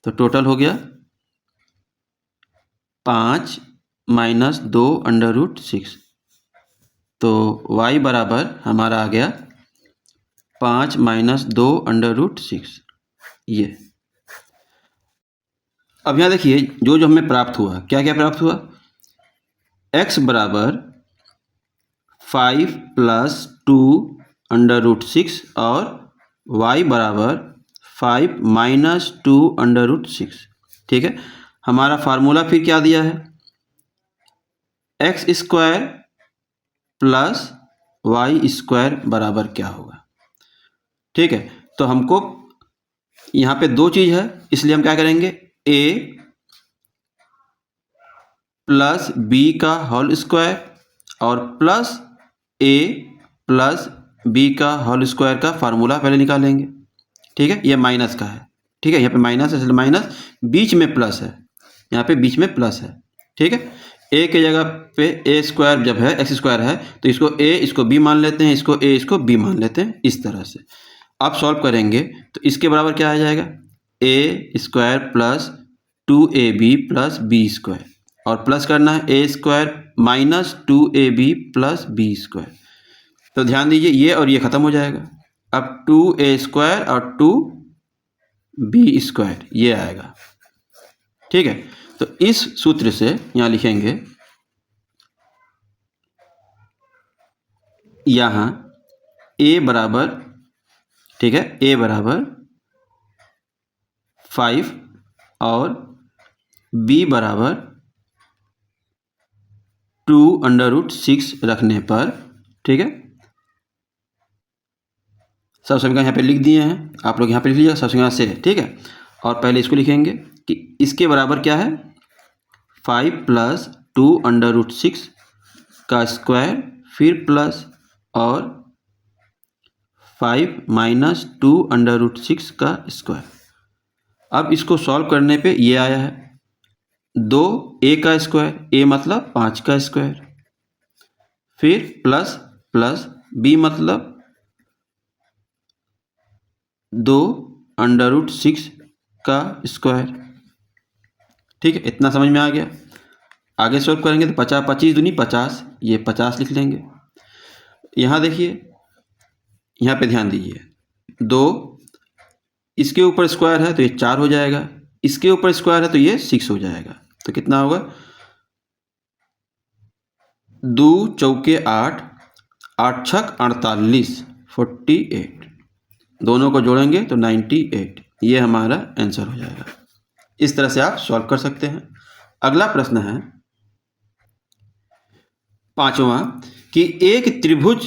तो टोटल हो गया 5 माइनस 2 √6। तो y बराबर हमारा आ गया 5 माइनस 2 √6 ये। अब यहाँ देखिए जो जो हमें प्राप्त हुआ, क्या क्या प्राप्त हुआ, x बराबर 5 प्लस 2 √6 और y बराबर 5 माइनस 2 √6। ठीक है, हमारा फार्मूला फिर क्या दिया है, x² प्लस y² बराबर क्या होगा। ठीक है, तो हमको यहाँ पे 2 चीज़ है, इसलिए हम क्या करेंगे a प्लस b का होल स्क्वायर और प्लस a प्लस b का होल स्क्वायर का फार्मूला पहले निकालेंगे। ठीक है, ये माइनस का है। ठीक है, यहाँ पे माइनस है इसलिए माइनस, बीच में प्लस है, यहाँ पे बीच में प्लस है। ठीक है, a के जगह पे a² जब है x² है तो इसको a इसको b मान लेते हैं, इसको a इसको b मान लेते हैं, इस तरह से। अब सॉल्व करेंगे तो इसके बराबर क्या आ जाएगा a² plus 2ab plus b² और प्लस करना है A square minus 2ab plus B square. तो ध्यान दीजिए ये और ये ख़त्म हो जाएगा। अब 2a स्क्वायर और 2b स्क्वायर ये आएगा। ठीक है, तो इस सूत्र से यहाँ लिखेंगे, यहाँ a बराबर, ठीक है, a बराबर 5 और b बराबर 2√6 रखने पर, ठीक है, सब समीकरण यहाँ पे लिख दिए हैं, आप लोग यहाँ पे लिख लीजिएगा सब समीकरण से। ठीक है, और पहले इसको लिखेंगे कि इसके बराबर क्या है, 5 प्लस 2√6 का स्क्वायर, फिर प्लस और 5 माइनस 2√6 का स्क्वायर। अब इसको सॉल्व करने पे ये आया है 2a का स्क्वायर, a मतलब 5 का स्क्वायर, फिर प्लस प्लस b मतलब 2√6 का स्क्वायर। ठीक है, इतना समझ में आ गया। आगे सॉल्व करेंगे तो 50 25 दूनी 50, ये 50 लिख लेंगे। यहाँ देखिए, यहाँ पे ध्यान दीजिए, 2 इसके ऊपर स्क्वायर है तो ये 4 हो जाएगा, इसके ऊपर स्क्वायर है तो ये 6 हो जाएगा। तो कितना होगा, 2 चौके 8, 8 छक 48, 48, दोनों को जोड़ेंगे तो 98, ये हमारा आंसर हो जाएगा। इस तरह से आप सॉल्व कर सकते हैं। अगला प्रश्न है 5वां कि एक त्रिभुज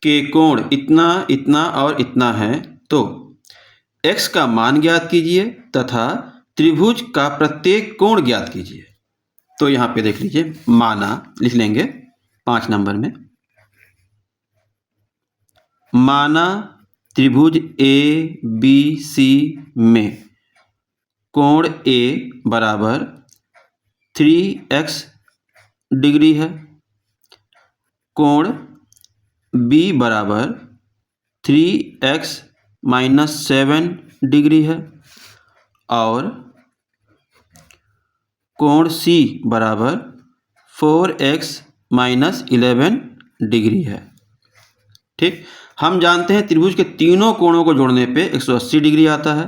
के कोण इतना, इतना और इतना है, तो x का मान ज्ञात कीजिए तथा त्रिभुज का प्रत्येक कोण ज्ञात कीजिए। तो यहाँ पे देख लीजिए, माना लिख लेंगे 5 नंबर में, माना त्रिभुज ए बी सी में कोण A बराबर 3x डिग्री है, कोण B बराबर 3x माइनस 7 डिग्री है और कोण C बराबर 4x माइनस 11 डिग्री है। ठीक, हम जानते हैं त्रिभुज के तीनों कोणों को जोड़ने पे 180 डिग्री आता है।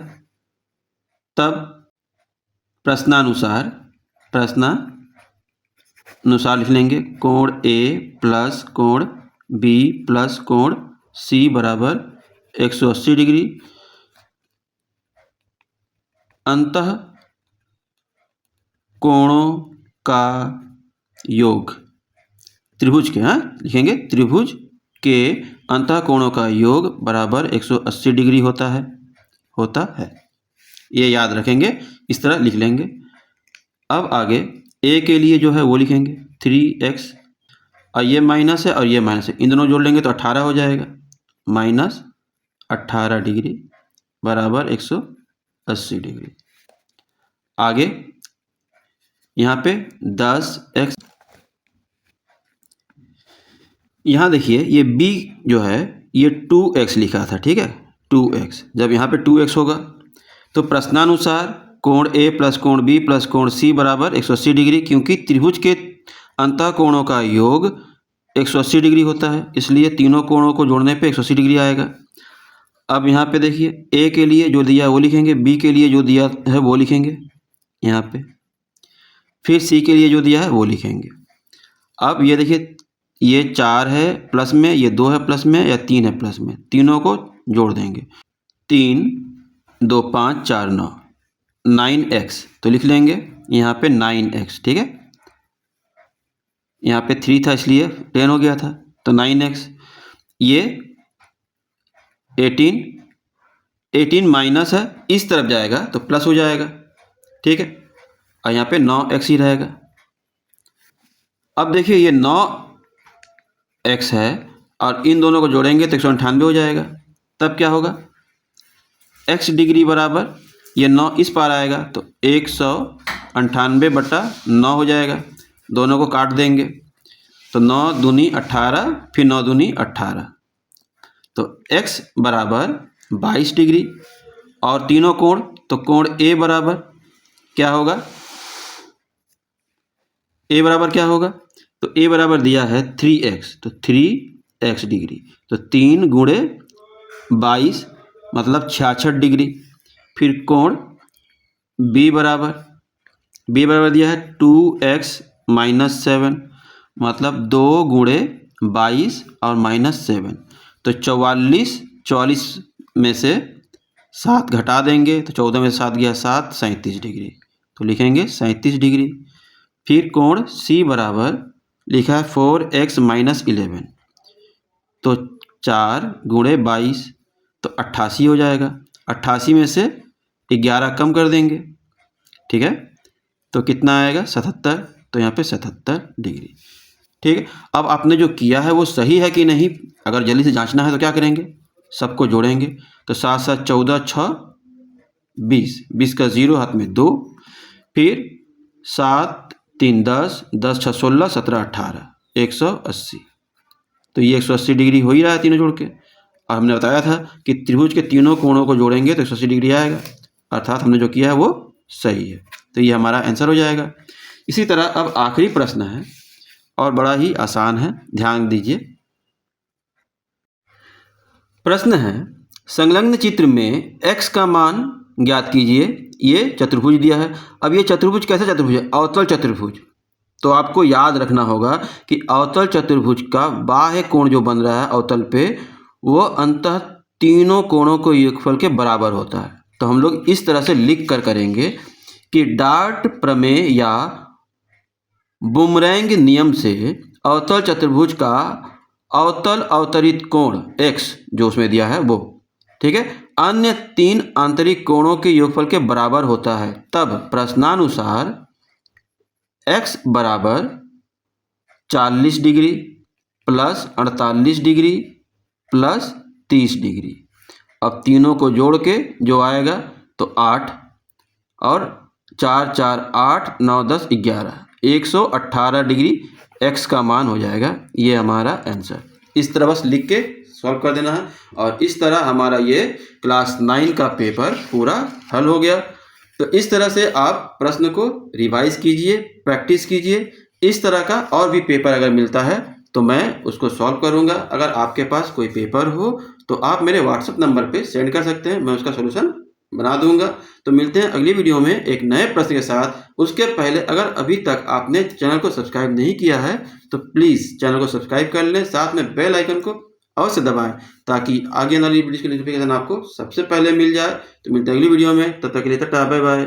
तब प्रश्नानुसार लिख लेंगे, कोण A प्लस कोण B प्लस कोण C बराबर 180 डिग्री, अंतः कोणों का योग, त्रिभुज के, लिखेंगे त्रिभुज के अंतः कोणों का योग बराबर 180 डिग्री होता है। ये याद रखेंगे, इस तरह लिख लेंगे। अब आगे a के लिए जो है वो लिखेंगे 3x, और ये माइनस है और ये माइनस है, इन दोनों जोड़ लेंगे तो 18 हो जाएगा, माइनस 18 डिग्री बराबर 180 डिग्री। आगे यहाँ पे 10x, यहाँ देखिए ये b जो है ये 2x लिखा था, ठीक है, 2x, जब यहाँ पे 2x होगा तो प्रश्नानुसार कोण A प्लस कोण B प्लस कोण C बराबर 180 डिग्री, क्योंकि त्रिभुज के अंतः कोणों का योग 180 डिग्री होता है, इसलिए तीनों कोणों को जोड़ने पे 180 डिग्री आएगा। अब यहाँ पे देखिए, A के लिए जो दिया है वो लिखेंगे, B के लिए जो दिया है वो लिखेंगे यहाँ पे, फिर C के लिए जो दिया है वो लिखेंगे। अब ये देखिए, ये 4 है प्लस में, ये 2 है प्लस में, या 3 है प्लस में, तीनों को जोड़ देंगे, 3 2 5 4 9, 9x, तो लिख लेंगे यहाँ पे 9x। ठीक है, यहाँ पे 3 था इसलिए 10 हो गया था, तो 9x, ये 18 माइनस है, इस तरफ जाएगा तो प्लस हो जाएगा। ठीक है, और यहाँ पे 9x ही रहेगा। अब देखिए ये 9x है और इन दोनों को जोड़ेंगे तो 198 हो जाएगा। तब क्या होगा, x डिग्री बराबर ये 9 इस पार आएगा तो 198/9 हो जाएगा। दोनों को काट देंगे तो 9 दूनी 18, फिर 9 दूनी 18, तो x बराबर 22 डिग्री। और तीनों कोण, तो कोण A बराबर क्या होगा, ए बराबर क्या होगा, तो ए बराबर दिया है 3x, तो 3x डिग्री, तो 3 गुणे 22 मतलब 66 डिग्री। फिर कोण बी बराबर दिया है 2x माइनस 7 मतलब 2 गुणे 22 और माइनस 7, तो 44 में से 7 घटा देंगे तो 14 में से 7 गया 7, 37 डिग्री, तो लिखेंगे 37 डिग्री। फिर कोण सी बराबर लिखा है 4x माइनस 11, तो 4 गुणे 22 तो 88 हो जाएगा, 88 में से 11 कम कर देंगे, ठीक है, तो कितना आएगा 77, तो यहाँ पे 77 डिग्री। ठीक है, अब आपने जो किया है वो सही है कि नहीं, अगर जल्दी से जांचना है तो क्या करेंगे, सबको जोड़ेंगे, तो 7 7 14 6 20, 20 का 0 हाथ में 2, फिर 7 3 10, 10 6 16, 17 18, 180, तो ये 180 डिग्री हो ही रहा है तीनों जोड़ के। और हमने बताया था कि त्रिभुज के तीनों कोणों को जोड़ेंगे तो 180 डिग्री आएगा, अर्थात हमने जो किया है वो सही है, तो ये हमारा आंसर हो जाएगा। इसी तरह अब आखिरी प्रश्न है और बड़ा ही आसान है, ध्यान दीजिए। प्रश्न है, संलग्न चित्र में x का मान ज्ञात कीजिए। ये चतुर्भुज दिया है। अब ये चतुर्भुज कैसा चतुर्भुज है, अवतल चतुर्भुज। तो आपको याद रखना होगा कि अवतल चतुर्भुज का बाह्य कोण जो बन रहा है अवतल पे, वो अंततः तीनों कोणों को योगफल के बराबर होता है। तो हम लोग इस तरह से लिख कर करेंगे कि डार्ट प्रमेय या बुमरैंग नियम से अवतल चतुर्भुज का अवतल अवतरित कोण x जो उसमें दिया है वो, ठीक है, अन्य 3 आंतरिक कोणों के योगफल के बराबर होता है। तब प्रश्नानुसार x बराबर 40 degree plus 48 degree plus 30 degree. अब तीनों को जोड़ के जो आएगा तो 8 और 4 4 8 9 10 11, 118 डिग्री x का मान हो जाएगा। ये हमारा आंसर। इस तरह बस लिख के सॉल्व कर देना है और इस तरह हमारा ये क्लास 9 का पेपर पूरा हल हो गया। तो इस तरह से आप प्रश्न को रिवाइज कीजिए, प्रैक्टिस कीजिए। इस तरह का और भी पेपर अगर मिलता है तो मैं उसको सॉल्व करूँगा। अगर आपके पास कोई पेपर हो तो आप मेरे व्हाट्सएप नंबर पे सेंड कर सकते हैं, मैं उसका सोल्यूशन बना दूंगा। तो मिलते हैं अगली वीडियो में एक नए प्रश्न के साथ। उसके पहले अगर अभी तक आपने चैनल को सब्सक्राइब नहीं किया है तो प्लीज़ चैनल को सब्सक्राइब कर लें, साथ में बेल आइकन को अवश्य दबाएं ताकि आगे आने वाली वीडियो की नोटिफिकेशन आपको सबसे पहले मिल जाए। तो मिलते हैं अगली वीडियो में, तब तक के लिए टाटा बाय बाय।